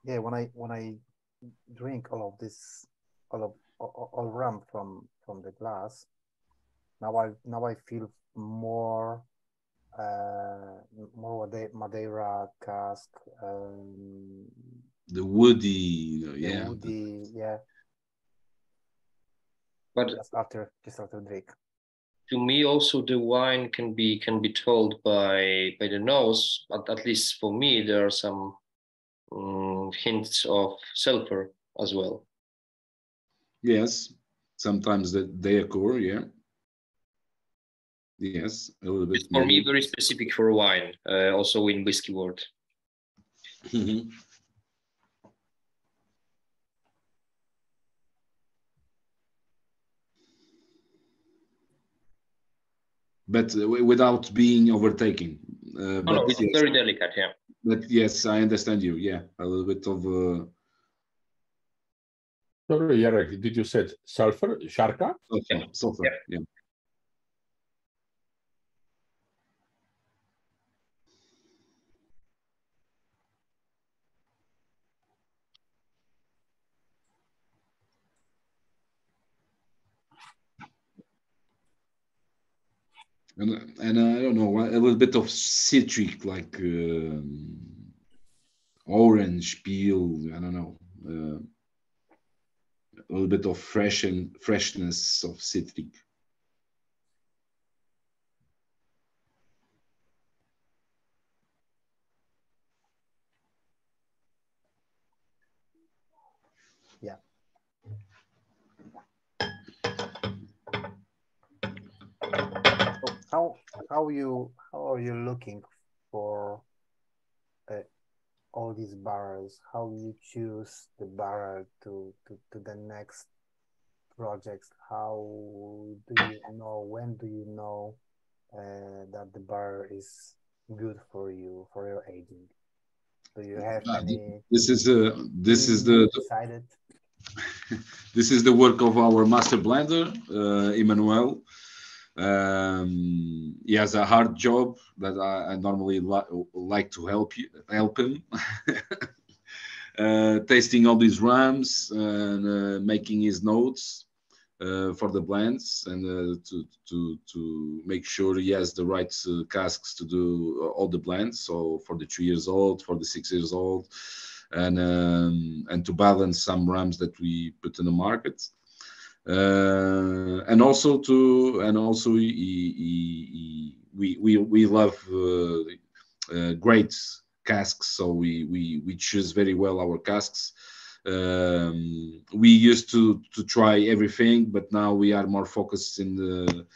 Yeah, when I drink all of this, all rum from the glass, now I feel more more Madeira cask, The woody, the yeah. woody, yeah. But just after drink. to me, also the wine can be told by the nose. But at least for me, there are some hints of sulfur as well. Yes, sometimes that they occur, yeah. Yes, a little bit. It's for me maybe. very specific for wine, also in whiskey world. Mhm. But without being overtaken. No, But it's yes, very delicate, yeah. but yes, I understand you. Yeah, a little bit of. Sorry, Jarek, did you said sulfur, sharka? Sulfur, yeah. And I don't know, a little bit of citric, like orange peel. I don't know, a little bit of freshness of citric. Yeah. So how are you looking for all these barrels? How you choose the barrel to the next projects? How do you know, when do you know that the barrel is good for you, for your aging? Do you have any This is decided? This is the work of our master blender, Emmanuel. He has a hard job that I normally like to help him. Tasting all these rums and making his notes for the blends and to make sure he has the right casks to do all the blends. So for the 3 years old, for the 6 years old, and to balance some rums that we put in the market. And also we love great casks, so we choose very well our casks. We used to try everything, but now we are more focused in the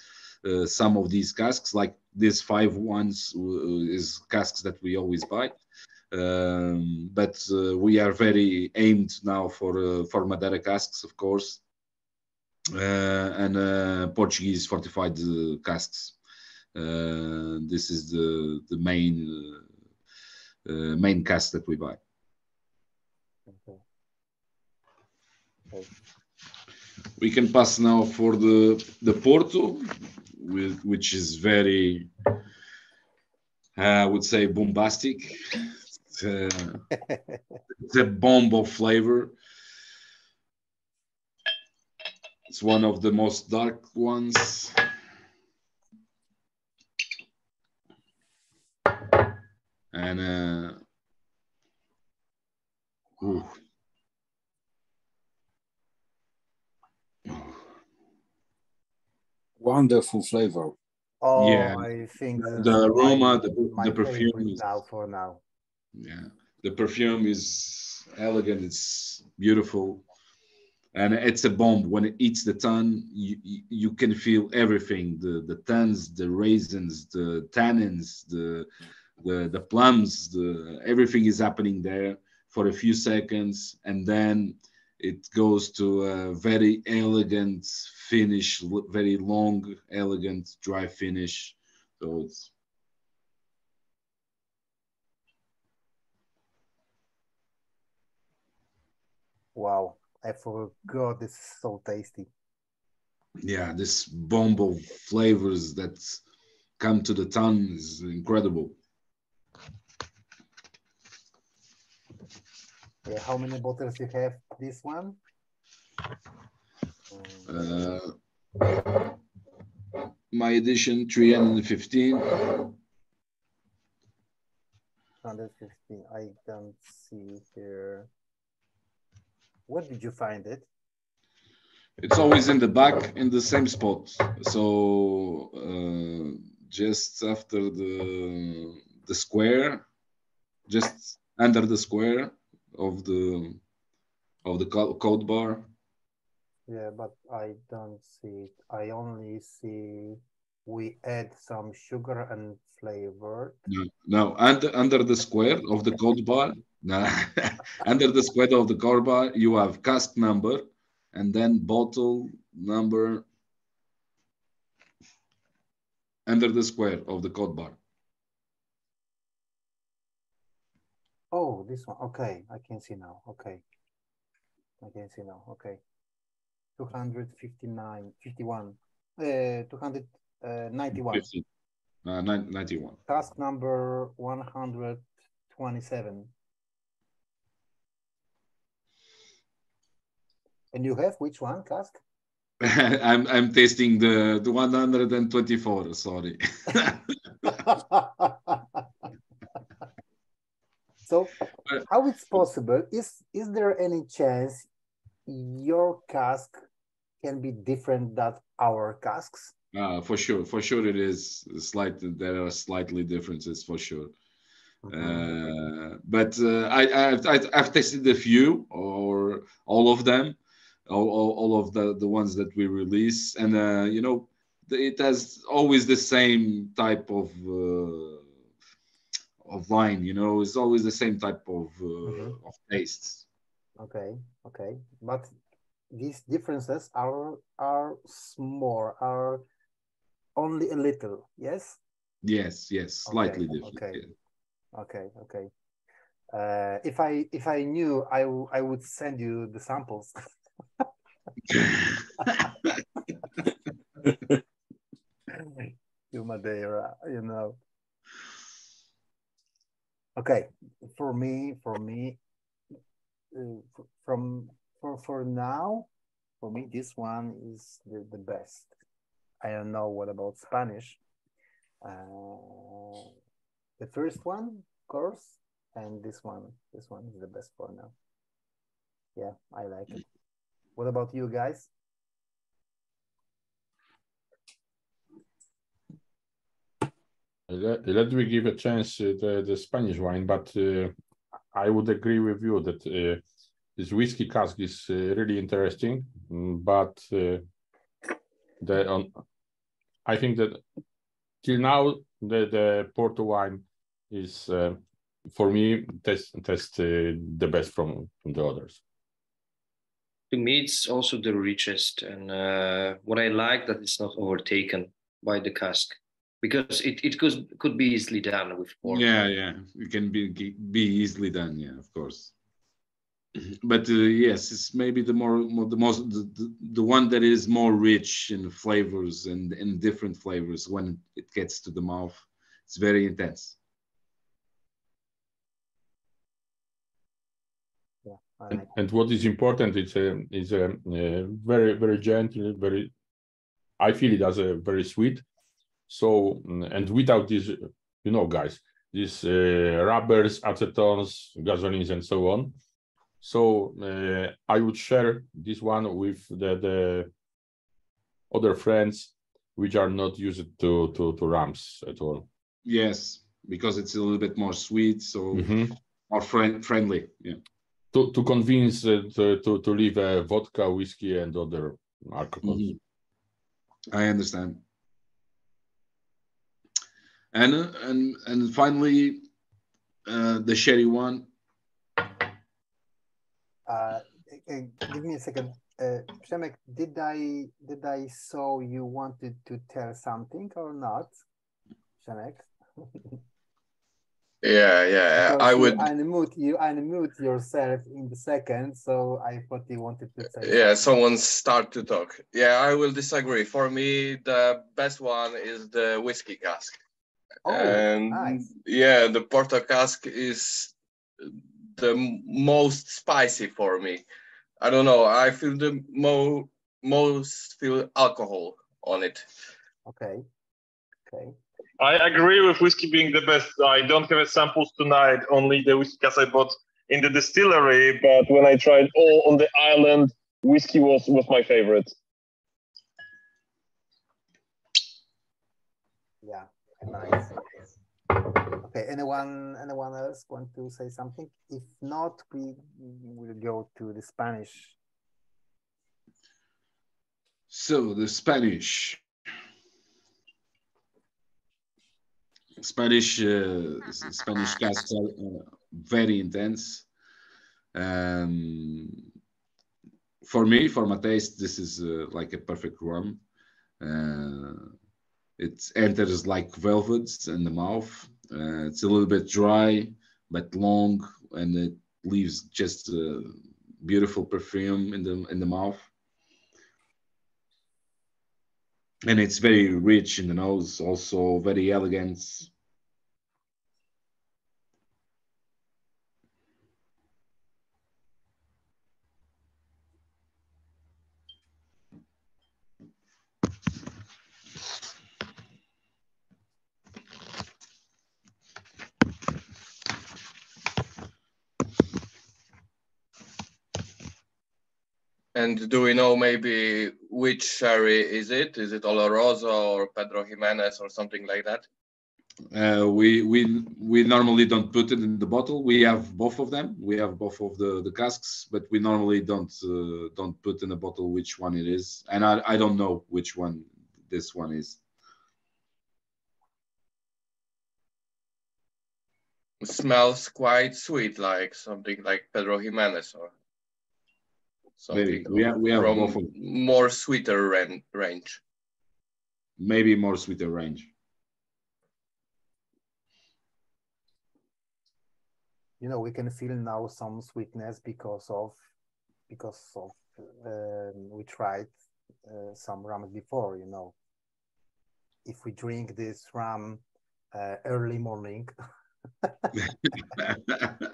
some of these casks, like these 5 ones is casks that we always buy. But we are very aimed now for Madera casks, of course, and Portuguese fortified casks. This is the main main cask that we buy. Okay. Okay. We can pass now for the Porto, which is very, I would say, bombastic. It's a bomb of flavor. It's one of the most dark ones. And Wonderful flavor. Oh, yeah, I think the aroma, my the perfume favorite is, now for now. yeah, the perfume is elegant. It's beautiful, and it's a bomb. When it eats the tongue, you can feel everything: the tans, the raisins, the tannins, the plums, everything is happening there for a few seconds, and then it goes to a very elegant finish, very long, elegant dry finish. So it's Wow, I forgot this is so tasty. yeah, this bomb of flavors that come to the tongue is incredible. Yeah, how many bottles you have? This one? My edition 315. 115. I don't see here. Where did you find it? It's always in the back in the same spot. So just after the square, just under the square of the code bar. Yeah, but I don't see it. I only see we add some sugar and flavor. No, under the square of the code bar. No, under the square of the code bar, you have cask number and then bottle number under the square of the code bar. Oh, this one. Okay, I can see now. Okay. I can see now. Okay. 259, 51, 291. 91. Task number 127. And you have which one, cask? I'm tasting the 124. Sorry. So, how it's possible? Is there any chance your cask can be different than our casks? For sure it is slightly. There are slightly differences for sure. But I've tasted a few or all of them, all of the ones that we release, and you know, it has always the same type of wine. You know, it's always the same type of tastes. Okay, okay, but these differences are small, are only a little. Yes. Yes, slightly Okay, different. okay. Yeah. Okay, okay. If I knew, I would send you the samples. To Madera, you know. Okay, for me, for now, for me, this one is the best. I don't know what about Spanish. The first one, of course, and this one is the best for now. Yeah, I like it. What about you guys? Let me give a chance to the Spanish wine, but I would agree with you that this whiskey cask is really interesting. But I think that till now the Porto wine is for me the best from the others. To me, it's also the richest, and what I like that it's not overtaken by the cask. because it could be easily done with pork. Yeah, it can be easily done. Yeah, of course. But yes, it's maybe the one that is more rich in flavors and in different flavors when it gets to the mouth. It's very intense. Yeah, and what is important is very very gentle, very. I feel it as a very sweet. So and without this, you know, guys, these rubbers, acetones, gasolines, and so on. So I would share this one with the other friends which are not used to rams at all. Yes, because it's a little bit more sweet, so more friendly. Yeah. To convince to leave vodka, whiskey, and other alcohols. I understand. And finally, the sherry one. Give me a second. Przemek, did I saw you wanted to tell something or not? Przemek? Yeah. I would. You unmute yourself in the second, so I thought you wanted to say. Yeah, someone start to talk. Yeah, I will disagree. For me, the best one is the whiskey cask. Oh, and nice. Yeah, the porter cask is the most spicy for me. I don't know. I feel the most feel alcohol on it. Okay. I agree with whiskey being the best. I don't have samples tonight, only the whiskey cask I bought in the distillery, but when I tried all on the island, whiskey was my favorite. Yeah, nice. Okay, anyone else want to say something? If not, we will go to the Spanish. So the Spanish casks are very intense. For my taste, this is like a perfect rum. It enters like velvets in the mouth. It's a little bit dry, but long, and it leaves just a beautiful perfume in the mouth. And it's very rich in the nose, also very elegant. And do we know maybe which sherry is it? Is it Oloroso or Pedro Jimenez or something like that? We normally don't put it in the bottle. We have both of them. We have both of the casks, but we normally don't put in a bottle which one it is. And I don't know which one this one is. It smells quite sweet, like something like Pedro Jimenez or something. Maybe we have from both of more sweeter range. Maybe more sweeter range. You know, we can feel now some sweetness because we tried some rum before. You know, if we drink this rum early morning,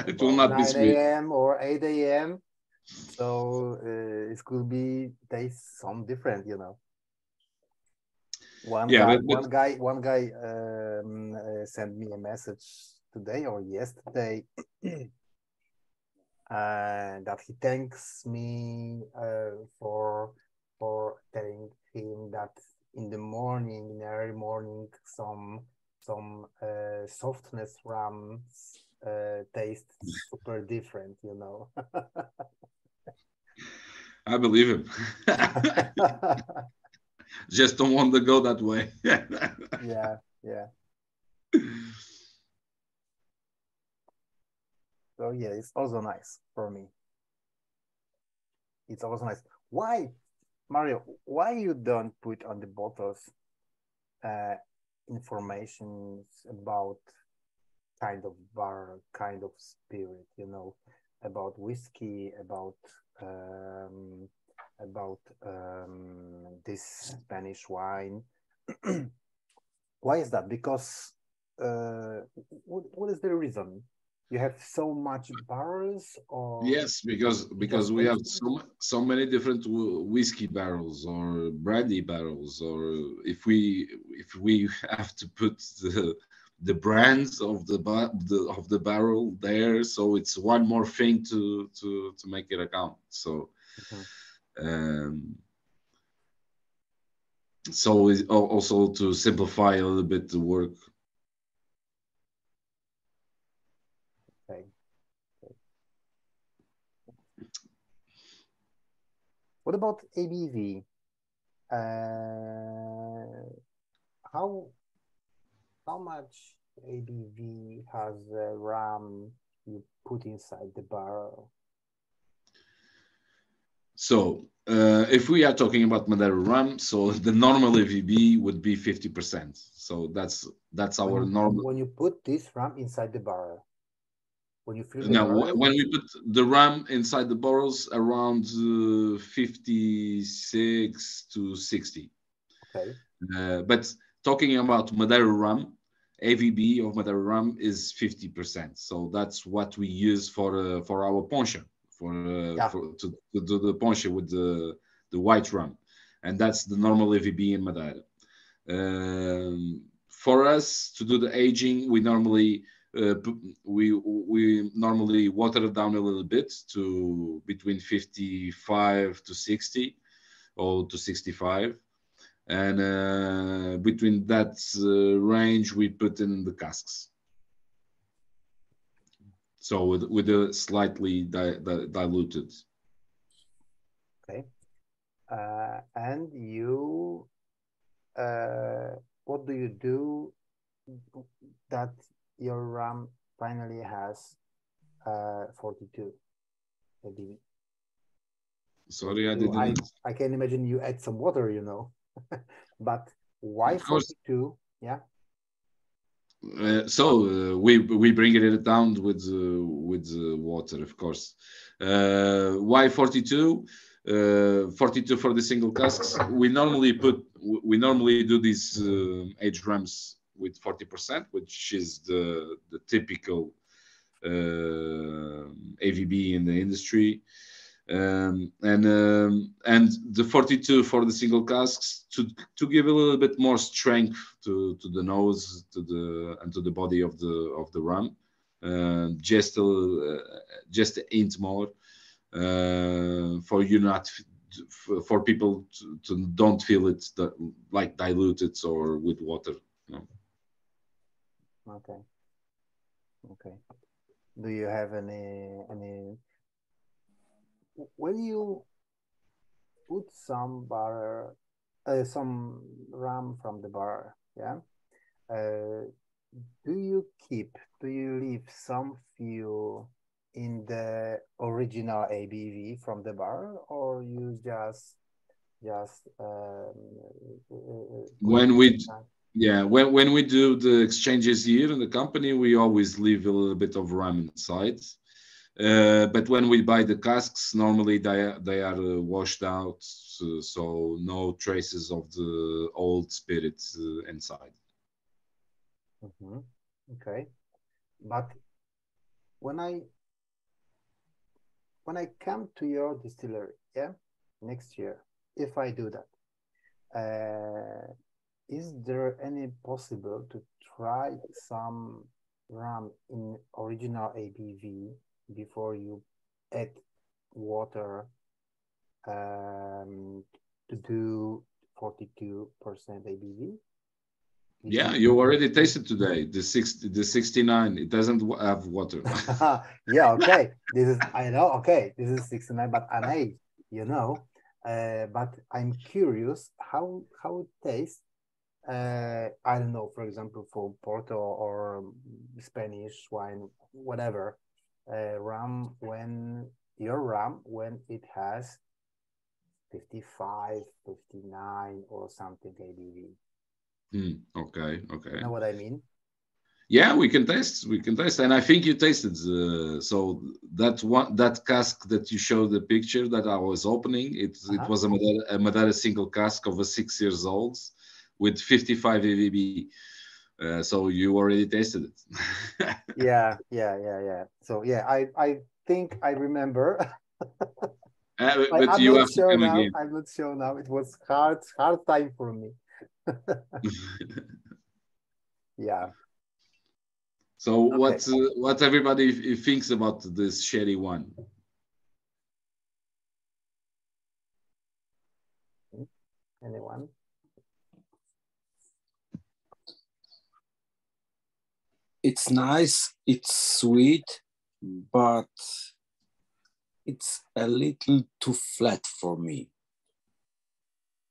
it will not be 9 sweet. a.m. or 8 a.m. So it could be taste some different, you know. One guy sent me a message today or yesterday that he thanks me for telling him that in the early morning, some softness rums taste super different, you know. I believe him. Just don't want to go that way. Yeah. So yeah, it's also nice for me. It's also nice. Why, Mario? Why you don't put on the bottles information about kind of bar, kind of spirit, you know, about whiskey, about this Spanish wine. Why is that? Because what is the reason? You have so much barrels, or Yes, because we have so many different whiskey barrels or brandy barrels, or if we have to put the brands of the barrel there, so it's one more thing to make it account. So um, so also to simplify a little bit the work. okay. What about ABV? How much ABV has the rum you put inside the barrel? So if we are talking about Madera rum, so the normal AVB would be 50%. So that's our normal. When you put this rum inside the barrel, when you fill the Now, barrel, when we put the rum inside the barrels, around 56 to 60. okay. But talking about Madera rum, AVB of Madera rum is 50%. So that's what we use for our poncha, to do the poncha with the white rum, and that's the normal AVB in Madera. For us to do the aging, we normally we normally water it down a little bit to between 55 to 60 or to 65, and between that range we put in the casks, so with a slightly diluted. Okay. And you what do you do that your rum finally has 42 ABV? Sorry, I didn't. I can imagine you add some water, you know, but why 42? Yeah. We bring it down with water, of course. Why 42? 42 for the single casks. We normally do these aged rums with 40%, which is the typical AVB in the industry. And the 42 for the single casks to give a little bit more strength to the nose, to the body of the rum, just a hint more, for people to don't feel it like diluted or with water. No. Okay. Do you have any when you put some rum from the bar, yeah? Do you leave some few in the original ABV from the bar, or you just when we do the exchanges here in the company, we always leave a little bit of rum inside. But when we buy the casks, normally they are washed out, so no traces of the old spirit inside. Okay, but when I come to your distillery, yeah, next year, if I do that, is there any possible to try some rum in original ABV before you add water to do 42% ABV? Yeah, you already tasted today the 69. It doesn't have water. Yeah, okay. I know. Okay, this is 69, but an age, you know. But I'm curious how it tastes. I don't know, for example, for Porto or Spanish wine, whatever, rum when it has 55, 59 or something ABV. Okay, okay. You know what I mean? Yeah, we can taste. We can taste, and I think you tasted. So that cask that you showed the picture that I was opening, it was a Madera single cask of a 6 years old with 55 AVB. So you already tasted it. Yeah. So yeah, I think I remember. But you have to come again. I'm not sure now. It was hard time for me. Yeah. So what everybody thinks about this sherry one? Anyone? It's nice, it's sweet, but it's a little too flat for me.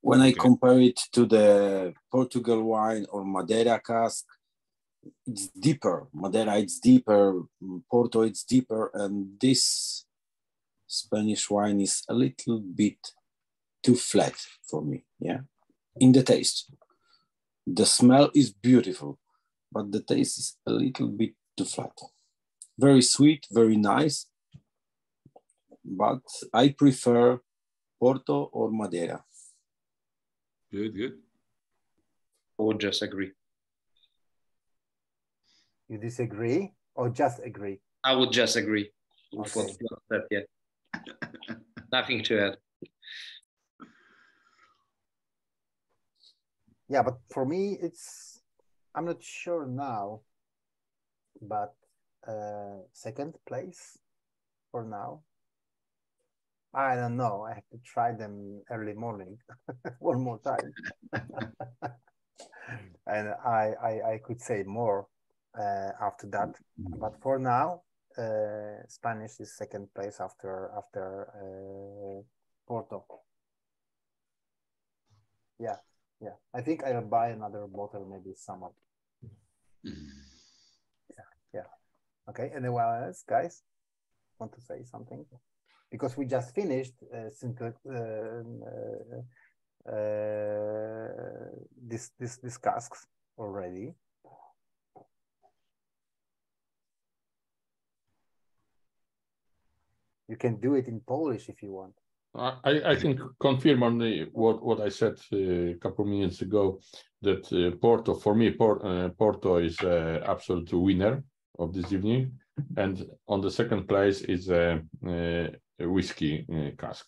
When I compare it to the Portugal wine or Madera cask, it's deeper. Madera, it's deeper. Porto, it's deeper. And this Spanish wine is a little bit too flat for me, yeah, in the taste. The smell is beautiful, but the taste is a little bit too flat. Very sweet, very nice, but I prefer Porto or Madera. Good. I would just agree. You disagree or just agree? I would just agree with Okay. what said, yeah. Nothing to add. Yeah, but for me, I'm not sure now, but second place for now. I don't know. I have to try them early morning one more time. And I could say more after that. But for now, Spanish is second place after Porto. Yeah. I think I'll buy another bottle maybe summer. Yeah. Okay. Anyone else, guys, want to say something? Because we just finished this casks already. You can do it in Polish if you want. I can confirm on what I said a couple of minutes ago, that Porto, for me, Porto is absolute winner of this evening, and on the second place is a whiskey cask.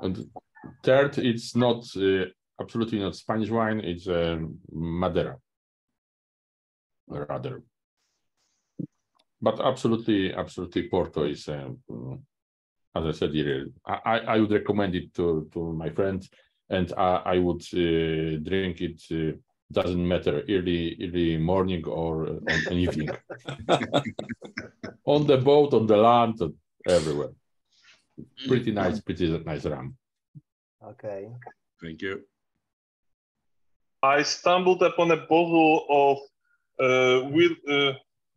And third, it's not absolutely not Spanish wine; it's Madera, rather. But absolutely, Porto is. As I said earlier, I would recommend it to my friends, and I would drink it. Doesn't matter, early morning or on evening, on the boat, on the land, everywhere. Pretty nice rum. Okay. Thank you. I stumbled upon a bottle of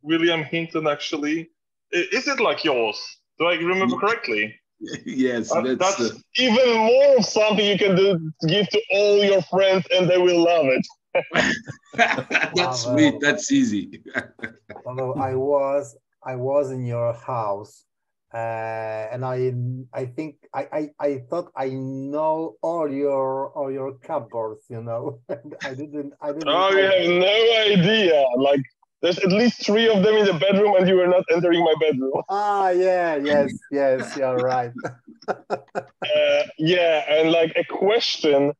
William Hinton. Actually, is it like yours? Do I remember correctly? Yes, that's even more of something you can give to all your friends, and they will love it. That's sweet. That's easy. Although I was in your house, and I think I thought I know all your cupboards. You know, I didn't. Oh, you have no idea. Like, there's at least 3 of them in the bedroom, and you were not entering my bedroom. Yes, you're right. Yeah, and like a question,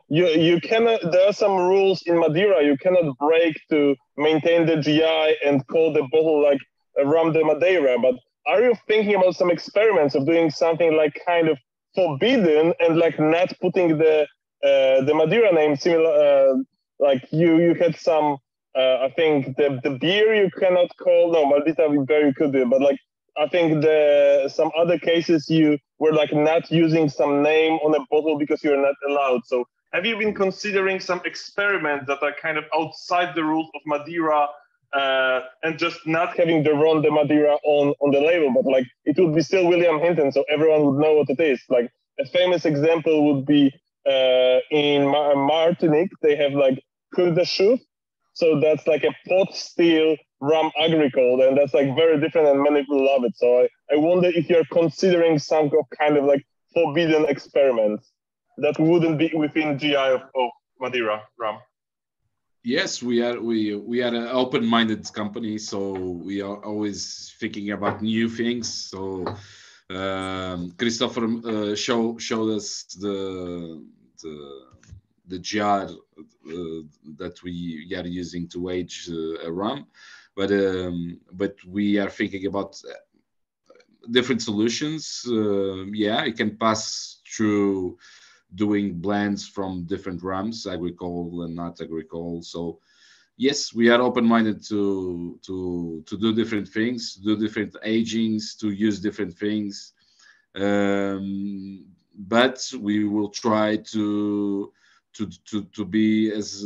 you cannot. There are some rules in Madera. You cannot break to maintain the GI and call the bottle like Rum de Madeira. But are you thinking about some experiments of doing something like kind of forbidden and like not putting the Madeira name similar? Like you had some. I think the beer you cannot call, no, Maldita Beer you could do, but like I think some other cases you were like not using some name on a bottle because you're not allowed. So have you been considering some experiments that are kind of outside the rules of Madera and just not having the Ron de Madera on the label, but like it would be still William Hinton, so everyone would know what it is. Like a famous example would be in Martinique, they have like Cul de Choux. So that's like a pot still rum agricole, and that's like very different, and many people love it. So I wonder if you're considering some kind of like forbidden experiments that wouldn't be within GI of Madeira rum. Yes, we are an open-minded company, so we are always thinking about new things. So Christopher showed us the jar that we are using to age a rum, but we are thinking about different solutions. Yeah, it can pass through doing blends from different rums, agricole and not agricole. So yes, we are open-minded to do different things, do different agings, to use different things. But we will try to be as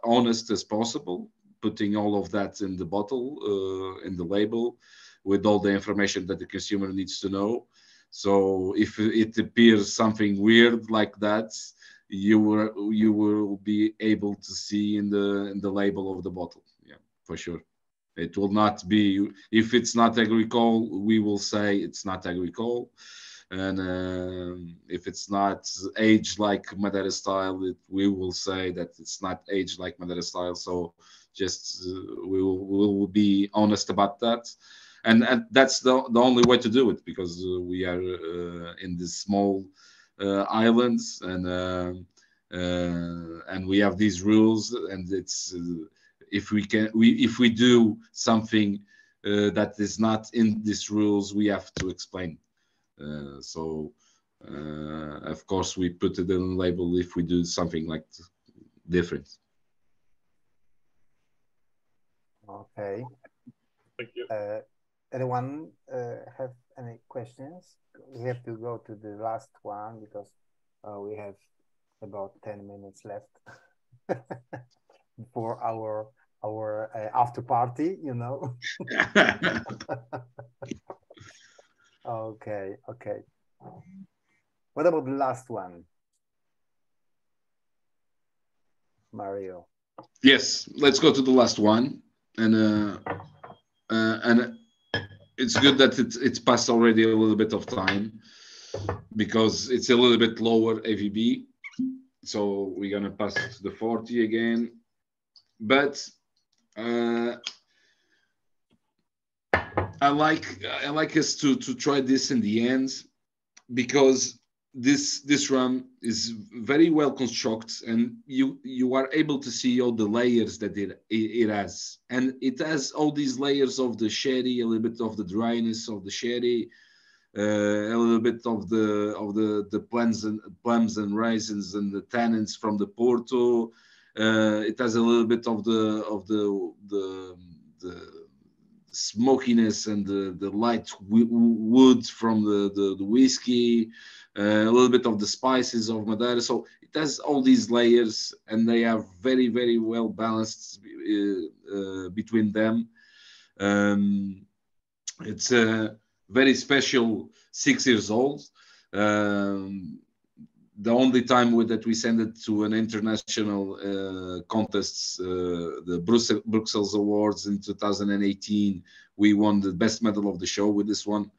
honest as possible, putting all of that in the bottle, in the label, with all the information that the consumer needs to know. So if it appears something weird like that, you will be able to see in the label of the bottle. Yeah, for sure. It will not be, if it's not agricole, we will say it's not agricole. And if it's not aged like Madera style, we will say that it's not aged like Madera style. So just we will be honest about that. And that's the only way to do it, because we are in these small islands, and we have these rules, and it's if we do something that is not in these rules, we have to explain. So of course we put it in the label if we do something like different. Okay. Thank you. Anyone have any questions? We have to go to the last one because we have about 10 minutes left for our after party, you know. Okay. What about the last one, Mario? Yes, let's go to the last one, and it's good that it's passed already a little bit of time, because it's a little bit lower AVB. So we're gonna pass to the 40 again, but I like us to try this in the end, because this rum is very well constructed, and you are able to see all the layers that it has, and it has all these layers of the sherry, a little bit of the dryness of the sherry, a little bit of the plums and raisins and the tannins from the Porto. It has a little bit of the smokiness and the light wood from the whiskey, a little bit of the spices of Madera. So it has all these layers, and they are very, very well balanced between them. It's a very special 6 years old. The only time that we send it to an international contests, the Brussels Awards in 2018, we won the best medal of the show with this one.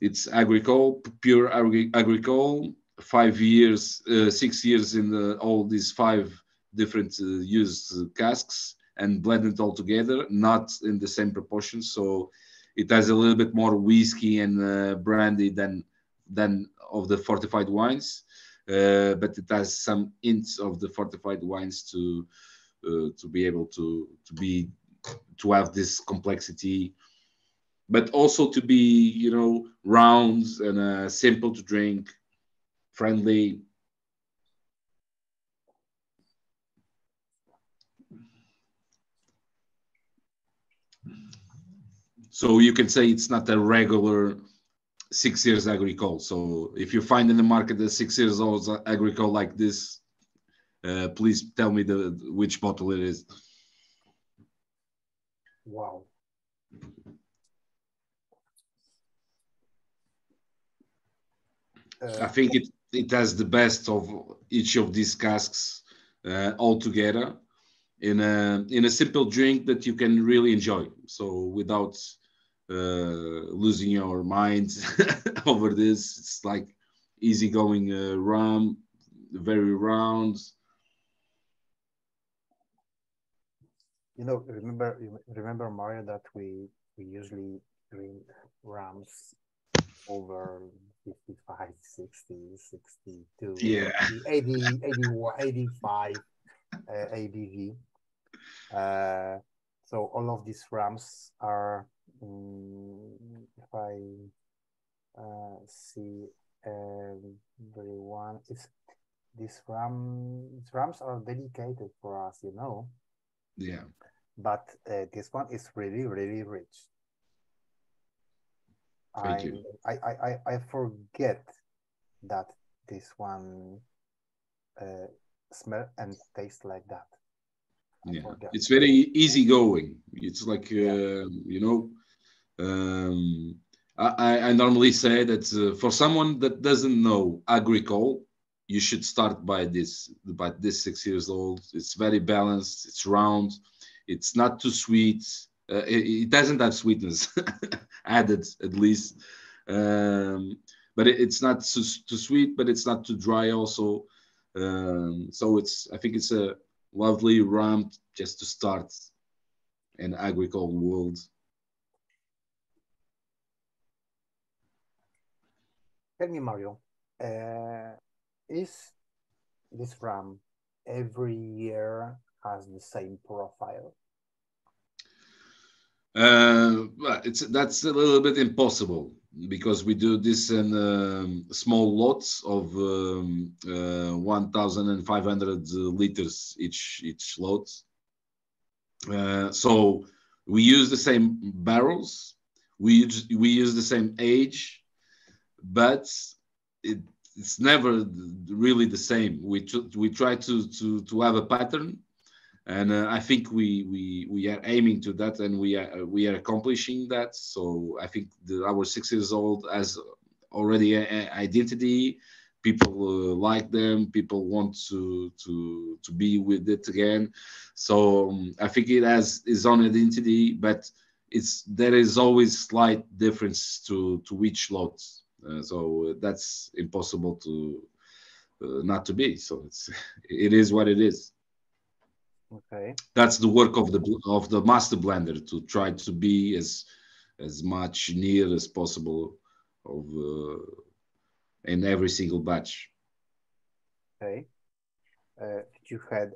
It's agricole, pure agricole, 5 years, 6 years in all these 5 different used casks, and blended all together, not in the same proportion. So it has a little bit more whiskey and brandy than of the fortified wines, but it has some hints of the fortified wines to be able to have this complexity, but also to be, you know, round and simple to drink, friendly. So you can say it's not a regular 6 years agricole. So if you find in the market a 6 years old agricole like this, please tell me which bottle it is. Wow. I think it has the best of each of these casks all together in a simple drink that you can really enjoy. So without losing your mind over this, it's like easygoing rum, very round. You know, remember Mario, that we usually drink rums over 55, 60, 62, Yeah. 80, 85 ABV. So all of these rums are, if I see everyone, these rums are dedicated for us, you know. Yeah. But this one is really, really rich. Thank you. I forget that this one smell and taste like that. Yeah, it's very easygoing. It's like you know, I normally say that for someone that doesn't know agricole, you should start by this 6 years old. It's very balanced. It's round. It's not too sweet. It doesn't have sweetness added, at least. But it's not too sweet, but it's not too dry also. So I think it's a lovely rum just to start an agricole world. Tell me, Mario, is this rum every year has the same profile? That's a little bit impossible because we do this in small lots of 1,500 liters each lot. So we use the same barrels, we use the same age, but it's never really the same. We try to have a pattern. And I think we are aiming to that, and we are accomplishing that. So I think our 6 years old has already an identity. People like them. People want to be with it again. So I think it has its own identity, but there is always slight difference to each lot. So that's impossible to not to be. So it is what it is. Okay. That's the work of the master blender, to try to be as much near as possible of in every single batch. Okay. Did you had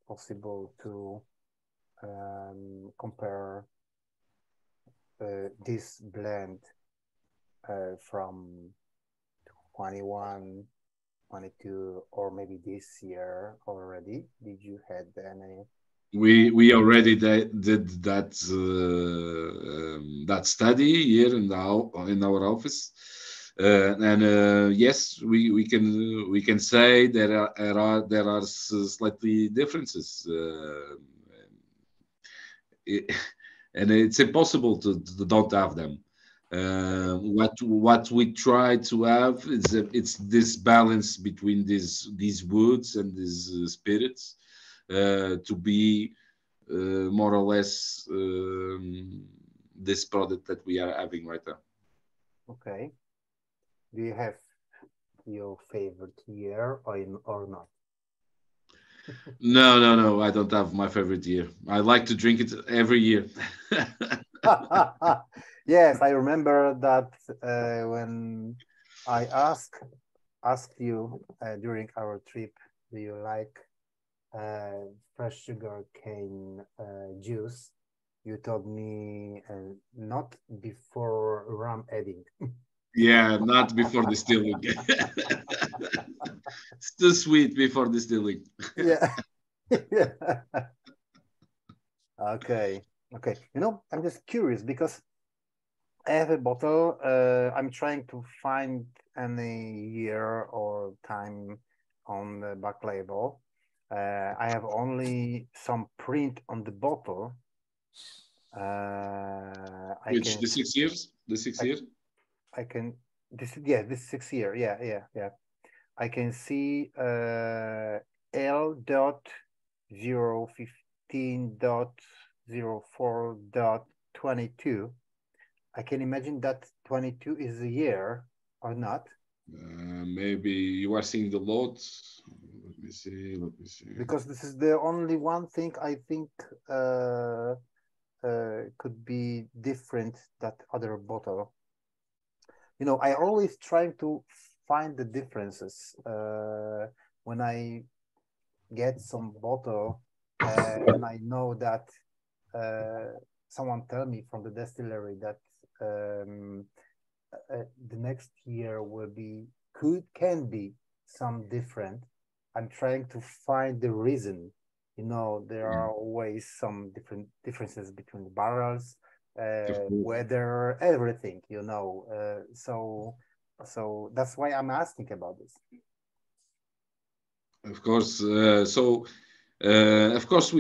possible to compare this blend from 21, 22, or maybe this year already? Did you had any? We already did that that study here in our office, and yes, we can say there are slightly differences, and it's impossible to don't have them. What we try to have is it's this balance between these woods and these spirits to be more or less this product that we are having right now. Okay. Do you have your favorite year or not? No, I don't have my favorite year. I like to drink it every year. Yes, I remember that when I asked you during our trip, do you like fresh sugar cane juice? You told me not before rum adding. Yeah, not before distilling. It's too sweet before distilling. Yeah. Okay. You know, I'm just curious because I have a bottle. I'm trying to find any year or time on the back label. I have only some print on the bottle. The 6 years? The 6 years? I can This this 6 year. Yeah. I can see L dot 015.04.22. I can imagine that 22 is a year or not. Maybe you are seeing the load. Let me see. Because this is the only one thing I think could be different that other bottle. You know, I always try to find the differences when I get some bottle and I know that someone tell me from the distillery that the next year will be can be some different. I'm trying to find the reason. You know, there are always some differences between the barrels, weather, everything. You know, so that's why I'm asking about this. Of course. Of course,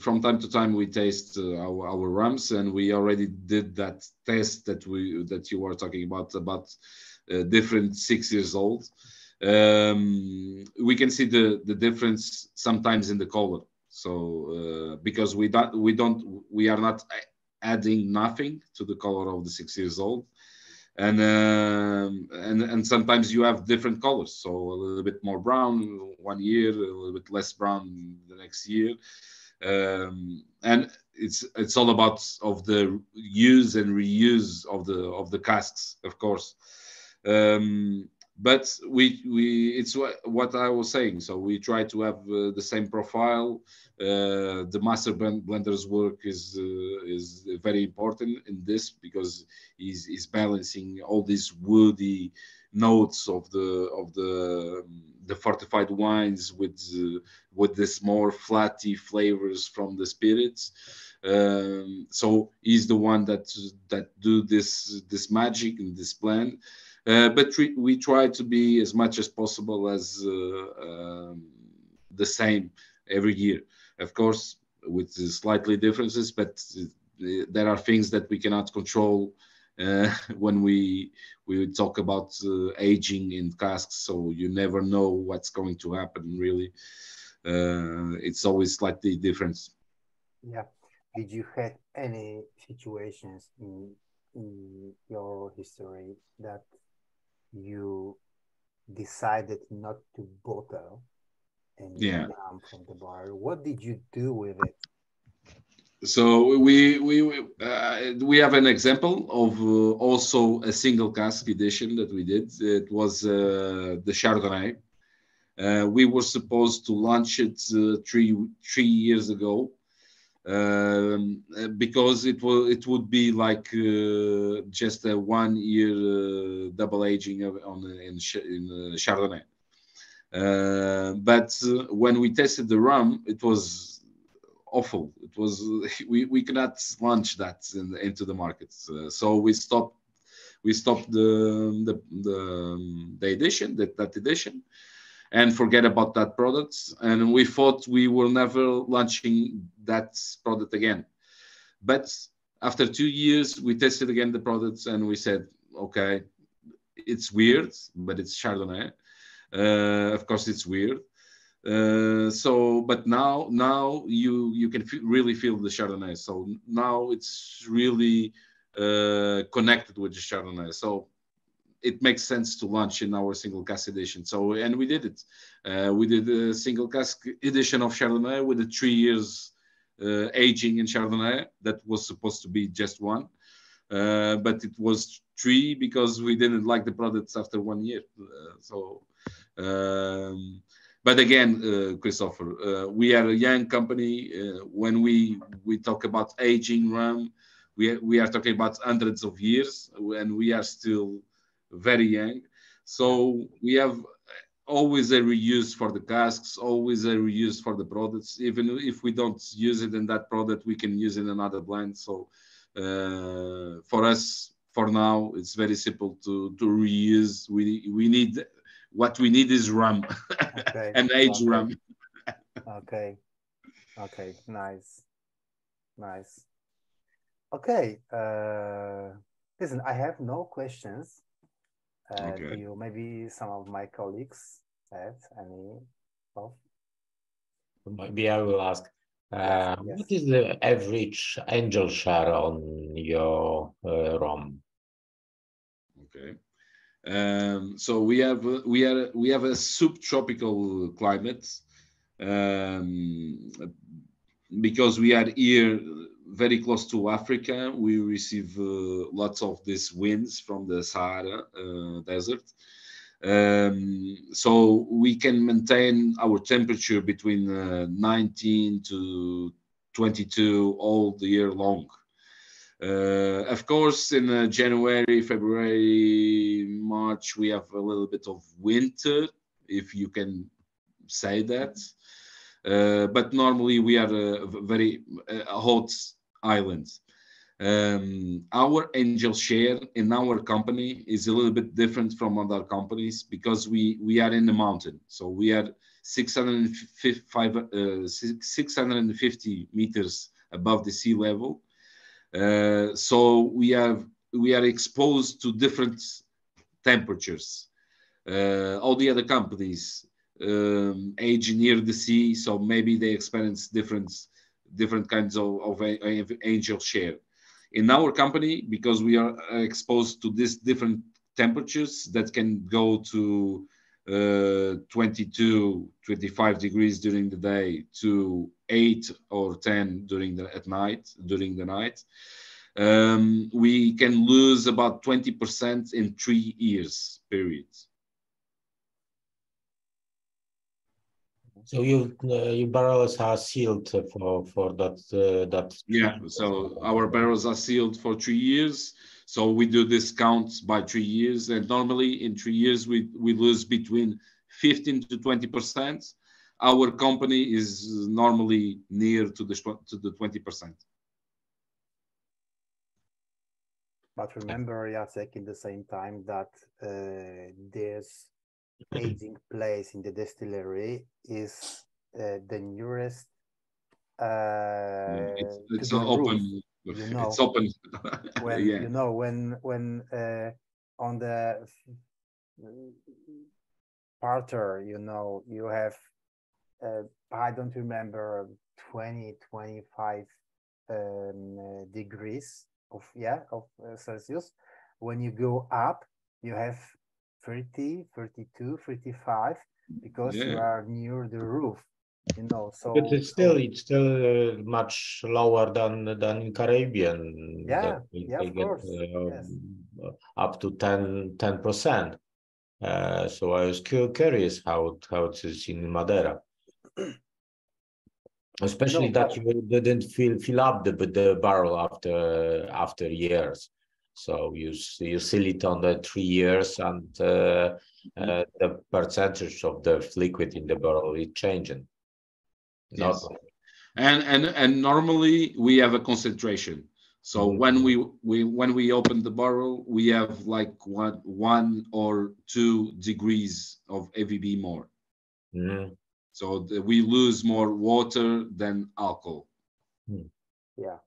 from time to time we taste our rums, and we already did that test that you were talking about different 6 years old. We can see the difference sometimes in the color. So because we are not adding nothing to the color of the 6 years old. And sometimes you have different colors, so a little bit more brown 1 year, a little bit less brown the next year, and it's all about of the use and reuse of the casks, of course. But it's what I was saying. So we try to have the same profile. The master blender's work is very important in this, because he's balancing all these woody notes of the fortified wines with this more flatty flavors from the spirits. So he's the one that do this magic in this blend. But we try to be as much as possible as the same every year. Of course, with slightly differences, but there are things that we cannot control when we talk about aging in casks. So you never know what's going to happen, really. It's always slightly different. Yeah. Did you have any situations in your history that you decided not to bottle any rum from the bar? What did you do with it? So we have an example of also a single cask edition that we did. It was the Chardonnay. We were supposed to launch it 3 years ago, because it would be like just a 1 year double aging in Chardonnay. But when we tested the rum, it was awful. It was we cannot launch that into the market. So we stopped the edition, that edition, and forget about that product. And we thought we were never launching that product again. But after 2 years, we tested again the products, and we said, okay, it's weird, but it's Chardonnay. Of course, it's weird. But now you can really feel the Chardonnay. So now it's really connected with the Chardonnay. So it makes sense to launch in our single cask edition. So, and we did it. We did a single cask edition of Chardonnay with the 3 years aging in Chardonnay. That was supposed to be just 1. But it was 3 because we didn't like the products after 1 year. But again, Christopher, we are a young company. When we talk about aging rum, we are talking about hundreds of years, and we are still very young. So we have always a reuse for the casks, always a reuse for the products. Even if we don't use it in that product, we can use it in another blend. So for us, for now, it's very simple to reuse. We need, what we need is rum, okay. and aged rum. Okay, nice. Okay, listen, I have no questions. Do you, maybe some of my colleagues have any of? Maybe I will ask, Yes. what is the average angel share on your ROM? Okay. So we have a subtropical climate, because we are here very close to Africa. We receive lots of these winds from the Sahara desert. So we can maintain our temperature between 19 to 22 all the year long. Of course, in January, February, March, we have a little bit of winter, if you can say that. But normally we are a very hot island. Our angel share in our company is a little bit different from other companies because we are in the mountain. So we are 650 meters above the sea level. So we are exposed to different temperatures. All the other companies age near the sea, so maybe they experience different kinds of angel share. In our company, because we are exposed to these different temperatures that can go to 22, 25 degrees during the day to 8 or 10 during the night, we can lose about 20% in 3 years period. So your barrels are sealed for that. Yeah. So our barrels are sealed for 3 years. So we do this count by 3 years, and normally in 3 years we lose between 15 to 20%. Our company is normally near to the 20%. But remember, Jacek, in the same time that this aging place in the distillery is the nearest it's to the open. roof, you know. It's open. When yeah. you know when on the parter, you know, you have I don't remember 20-25 degrees of Celsius. When you go up, you have 30, 32, 35 because you are near the roof, you know. So but it's still much lower than in Caribbean. Yeah, they of get course. Yes. up to 10%. So I was curious how it is in Madera. Especially that you didn't fill up the barrel after years. So you seal it on the 3 years, and the percentage of the liquid in the barrel is changing. Yes. And normally we have a concentration. So when we open the barrel, we have like 1 or 2 degrees of AVB more. So we lose more water than alcohol. Yeah.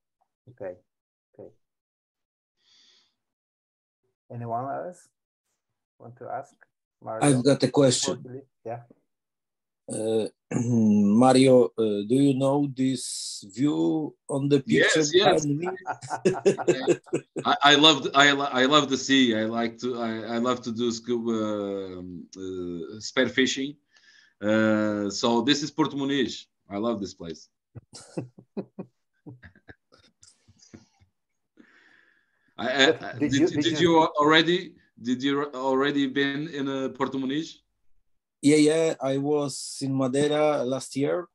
Okay. Anyone else want to ask? Mario? I've got a question. Yeah. Mario, do you know this view on the picture? Yes. I love the sea. I love to do scuba spear fishing. So this is Porto Muniz. I love this place. Did you already been in Porto Muniz? Yeah. I was in Madera last year.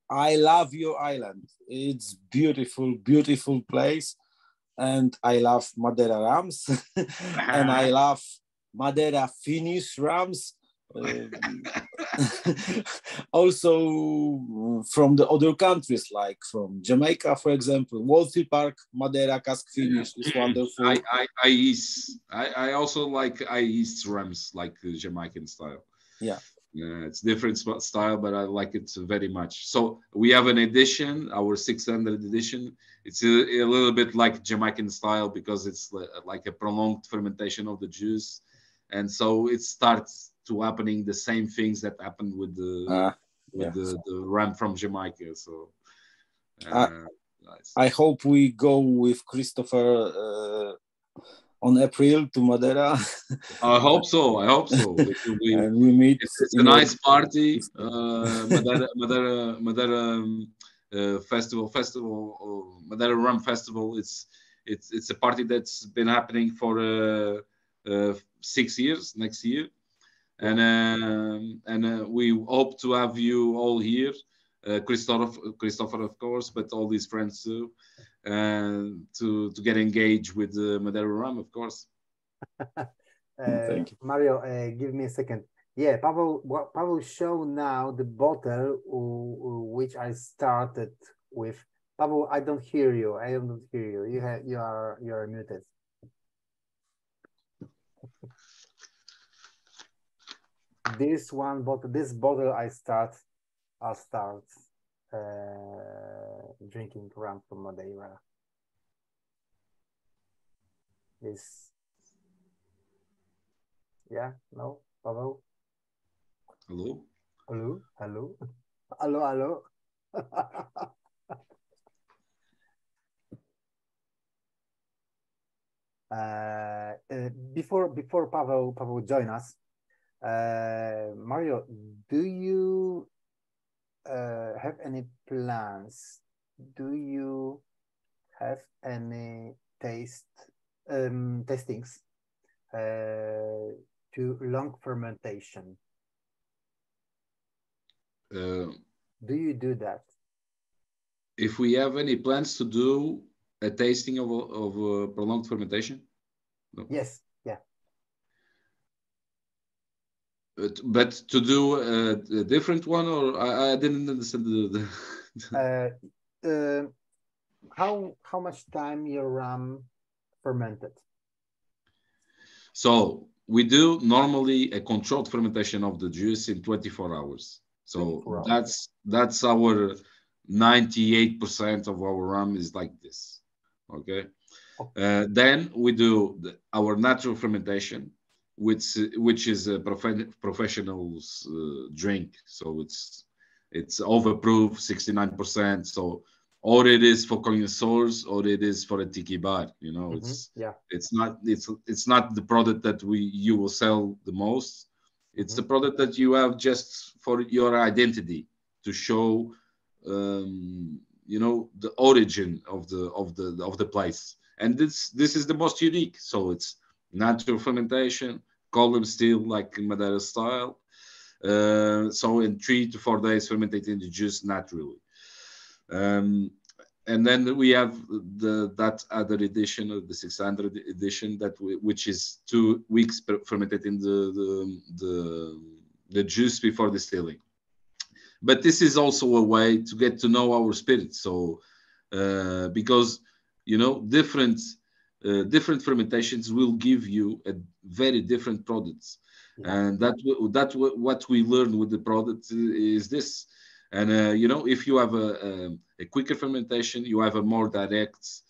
I love your island. It's beautiful place, and I love Madera rams, and I love Madera Finnish rams. Also from the other countries, like from Jamaica, for example, Wolseley Park, Madera cask finish is wonderful. I also like East rams, like the Jamaican style. Yeah, it's different style, but I like it very much. So we have an edition, our 600 edition. It's a little bit like Jamaican style because it's like a prolonged fermentation of the juice. and so it starts to happening the same things that happened with the rum from Jamaica. So nice. I hope we go with Christopher on April to Madera. I hope so. I hope so. It will be, and we meet. It's a nice party. Madera festival, Madera Rum Festival. It's a party that's been happening for 6 years next year, and we hope to have you all here, Christopher, of course, but all these friends too, to get engaged with Madera Rum, of course. Thank you. Mario, give me a second. Yeah, Pavel show now the bottle which I started with. Pavel, I don't hear you. I don't hear you. You are muted. This bottle I start drinking rum from Madeira. This. Yeah, no, Pavel. Hello. Hello. Hello. Hello. Before Pavel join us, Mario, do you have any plans? Do you have any tastings to long fermentation? Do you do that? If we have any plans to do a tasting of prolonged fermentation? No. Yes, yeah. But to do a different one, or I didn't understand how much time your rum fermented? So we do normally a controlled fermentation of the juice in 24 hours. So 24 hours. that's our 98% of our rum is like this. Okay. Then we do our natural fermentation, which is a professional's drink. So it's overproof, 69%. So or it is for connoisseurs, or it is for a tiki bar. You know, it's not the product that you will sell the most. It's a product that you have just for your identity to show, you know, the origin of the place. And this is the most unique. So it's natural fermentation, column still like Madera style. So in 3 to 4 days fermenting the juice naturally. And then we have that other edition of the 600 edition which is 2 weeks fermenting the juice before distilling. But this is also a way to get to know our spirit. So because you know different fermentations will give you a very different products, and that what we learn with the product is this. And you know, if you have a quicker fermentation, you have a more direct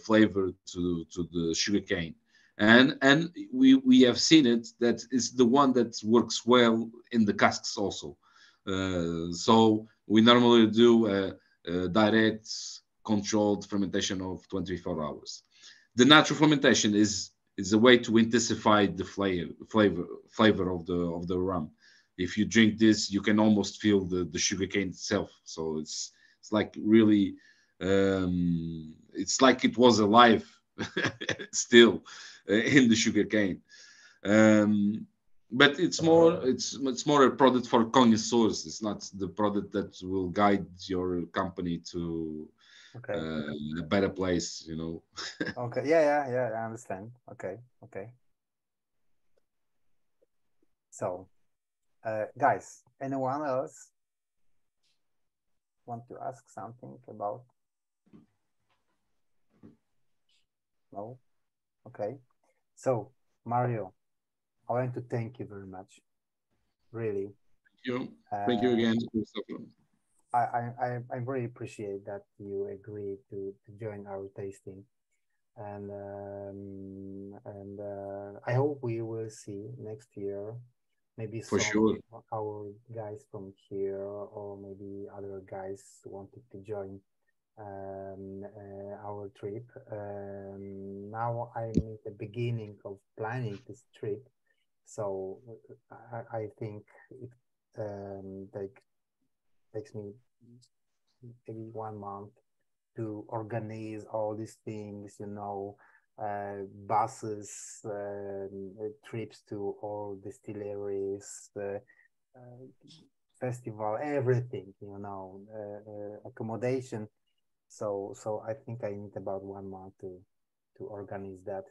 flavor to the sugarcane, and we have seen it that it's the one that works well in the casks also. So we normally do a direct controlled fermentation of 24 hours. The natural fermentation is a way to intensify the flavor of the rum. If you drink this, you can almost feel the sugarcane itself. So it's like really, it's like it was alive still in the sugarcane. But it's more a product for connoisseurs. It's not the product that will guide your company to a better place, you know. Okay. Yeah. I understand. Okay. So, guys, anyone else want to ask something about? No. Okay. So, Mario, I want to thank you very much. Really. Thank you again, Christopher. I really appreciate that you agreed to join our tasting. and I hope we will see next year maybe For some sure. of our guys from here, or maybe other guys wanted to join our trip. Now I'm in the beginning of planning this trip, so I think it takes me maybe 1 month to organize all these things, buses, trips to all distilleries, festival, everything, accommodation. So I think I need about 1 month to organize that.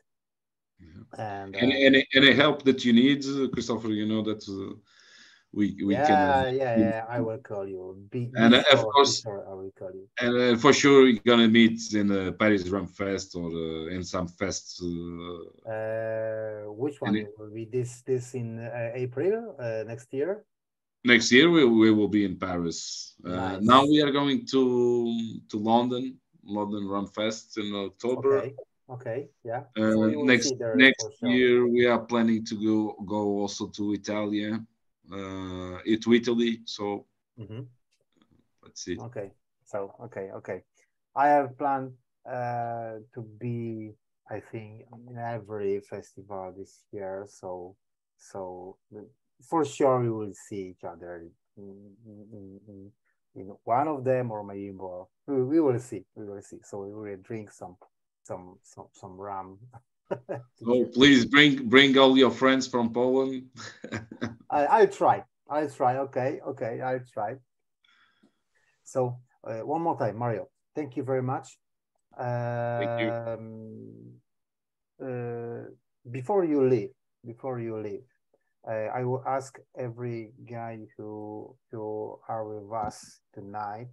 And any help that you need, Christopher, that we yeah, I will call you. And of course, before I will call you. And for sure, you're gonna meet in the Paris Rum Fest or in some fest. Which one will be this in April next year? Next year we will be in Paris. Nice. Now we are going to London Rum Fest in October. Okay, yeah. So next year we are planning to go also to Italy, to Italy. So let's see. Okay. So okay. I have planned to be, I think, in every festival this year. So for sure we will see each other in one of them, or maybe more. We will see. So we will drink some rum. Oh, please bring all your friends from Poland. I'll try. Okay, I'll try. So one more time, Mario, thank you very much. Thank you. Before you leave, I will ask every guy who are with us tonight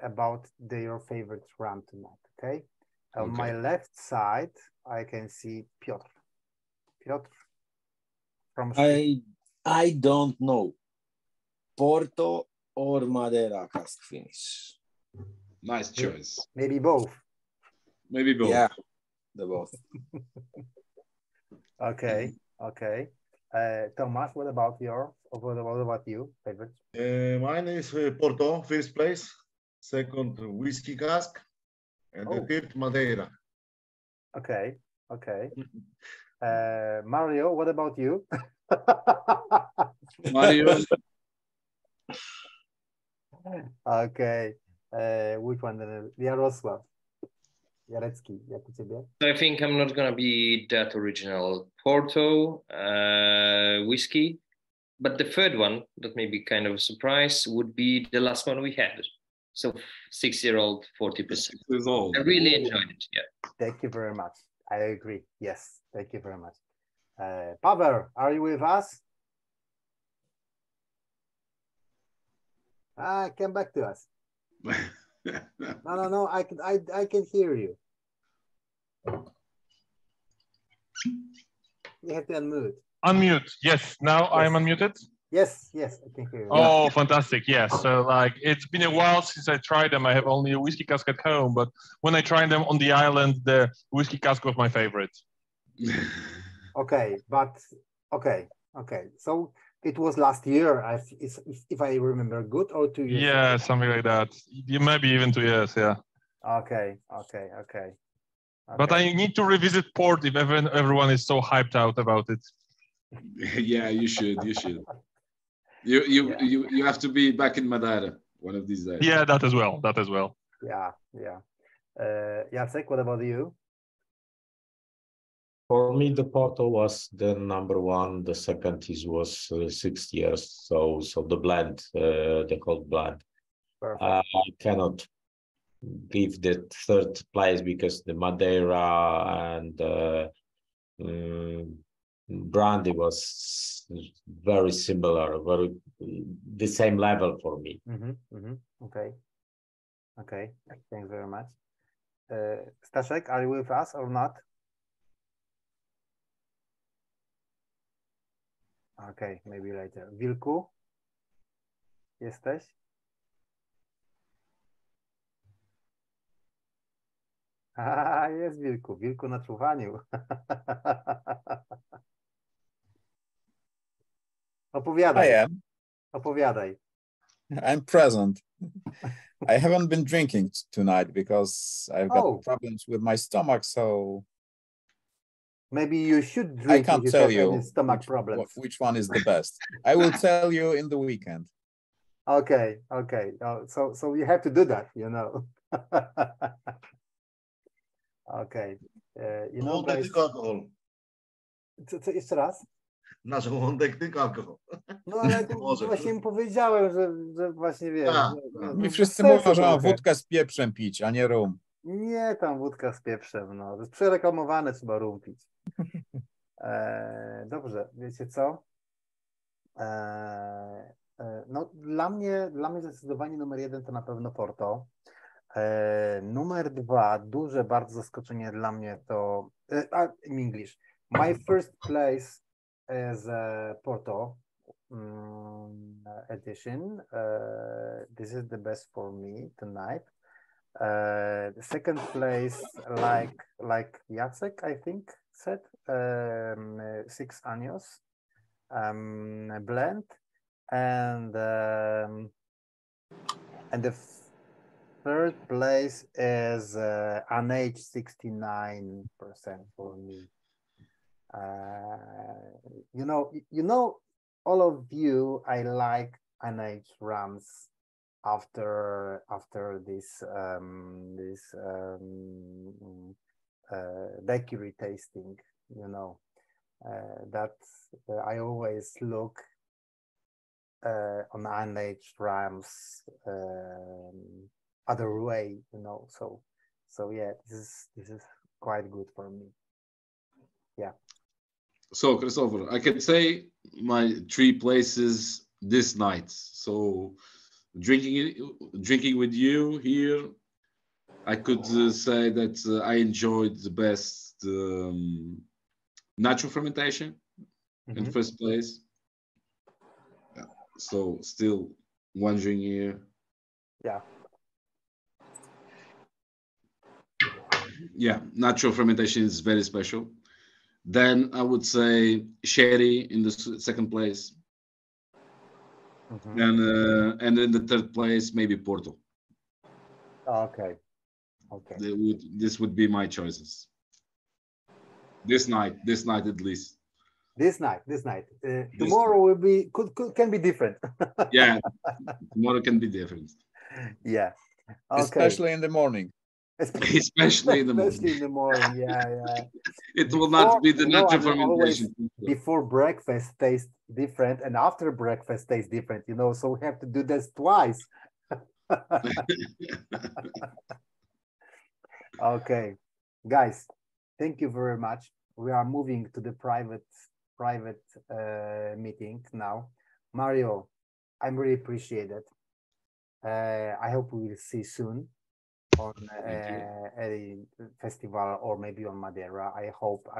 about their favorite rum tonight. Okay. On my left side, I can see Piotr. From I don't know. Porto or Madera cask finish. Nice choice. Maybe both. Yeah, the both. Okay. Thomas, what about you? Favorite? Mine is Porto, first place. Second, whiskey cask. And the third, Madera. Okay. Mario, what about you? Mario. Okay. Which one? Jarosław. Jarecki, jak u ciebie? I think I'm not gonna be that original. Porto, whiskey, but the third one that may be kind of a surprise would be the last one we had. So 6-year-old, 40%. I really enjoyed it. Yeah. Thank you very much. I agree. Yes. Thank you very much. Pavel, are you with us? Come back to us. No. I can hear you. You have to unmute. Unmute. Yes. Now I'm unmuted. Yes, I can hear you. Oh, fantastic. Yes. So it's been a while since I tried them. I have only a whiskey cask at home, but when I tried them on the island, the whiskey cask was my favorite. Okay. So it was last year, if I remember good, or 2 years Yeah, ago? something like that. Maybe even 2 years, yeah. Okay. But I need to revisit port if everyone is so hyped out about it. Yeah, you should. You have to be back in Madera one of these days. Yeah, that as well. Yeah. Jacek, what about you? For me, the Porto was the number one. The second was 6 years. So the blend, the cold blend. I cannot give the third place because the Madera and brandy was very similar, the same level for me. Okay. Thanks very much. Staszek, are you with us or not? Okay, maybe later. Wilku, jesteś? A, jest wilku, wilku na czuwaniu. Opowiadaj. I am. Opowiadaj. I'm present. I haven't been drinking tonight because I've got problems with my stomach, so maybe you should drink. I can't tell you stomach problems. Which one is the best. I will tell you in the weekend. Okay, okay. So you have to do that, you know. Okay. You know, Żołądek tylko alkohol. Co jeszcze raz? Na żołądek tylko alkohol. No ale właśnie im powiedziałem, że właśnie wiesz. Mi wszyscy mówią, że mam wódkę z pieprzem pić, a nie rum. Nie, tam wódka z pieprzem, no. To jest przereklamowane, trzeba rum pić. Dobrze, wiecie co? No, dla mnie zdecydowanie numer 1 to na pewno Porto. Numer 2, duże bardzo zaskoczenie dla mnie to in English. My first place is Porto edition. This is the best for me tonight. The second place, like Jacek, I think said, 6 Años blend, and the third place is an age 69% for me. You know, all of you, I like an age rums after this daiquiri tasting. You know, that I always look on unaged rams other way, you know. So yeah, this is quite good for me. Yeah. So Christopher, I can say my 3 places this night. So drinking with you here, I could say that I enjoyed the best natural fermentation in first place. Yeah. So still wondering here. Yeah. Yeah, natural fermentation is very special. Then I would say sherry in the second place. And in the third place, maybe Porto. Okay. Okay. This would be my choices. This night at least. This night. Tomorrow will be can be different. Yeah, tomorrow can be different. Yeah. Okay. Especially in the morning. Especially in the morning. Especially in the morning. Yeah. It will not be the natural fermentation. Before breakfast tastes different, and after breakfast tastes different. You know, so we have to do this twice. Okay, guys, thank you very much. We are moving to the private meeting now. Mario, I really appreciate it. I hope we will see soon on a festival or maybe on Madera. I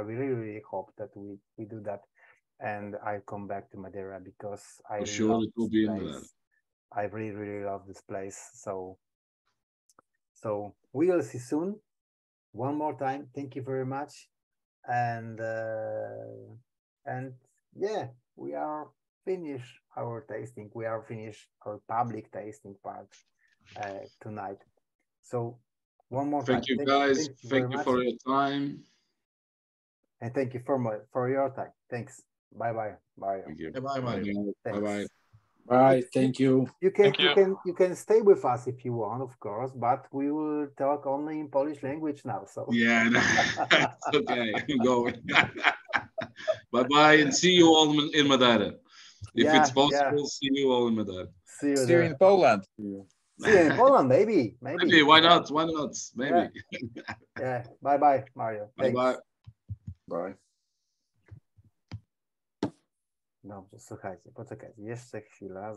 really hope that we do that, and I come back to Madera because I sure it will be in there. I really love this place. So we will see soon. One more time, thank you very much, and yeah, we are finished our tasting. We are finished our public tasting part tonight. So one more time. Thank you, guys. Thank you for your time. And thank you for your time. Thanks. Bye. Thank you. Bye. Bye. Bye. Thank you. You can stay with us if you want, of course, but we will talk only in Polish language now. So yeah, that's okay. I'm going. Bye, and see you all in Madera. If it's possible, see you all in Madera. See you in Poland. See you in Poland, maybe. Maybe. Why not? Maybe. Yeah. Bye, Mario. Bye. Dobrze, słuchajcie, poczekajcie, jeszcze chwila.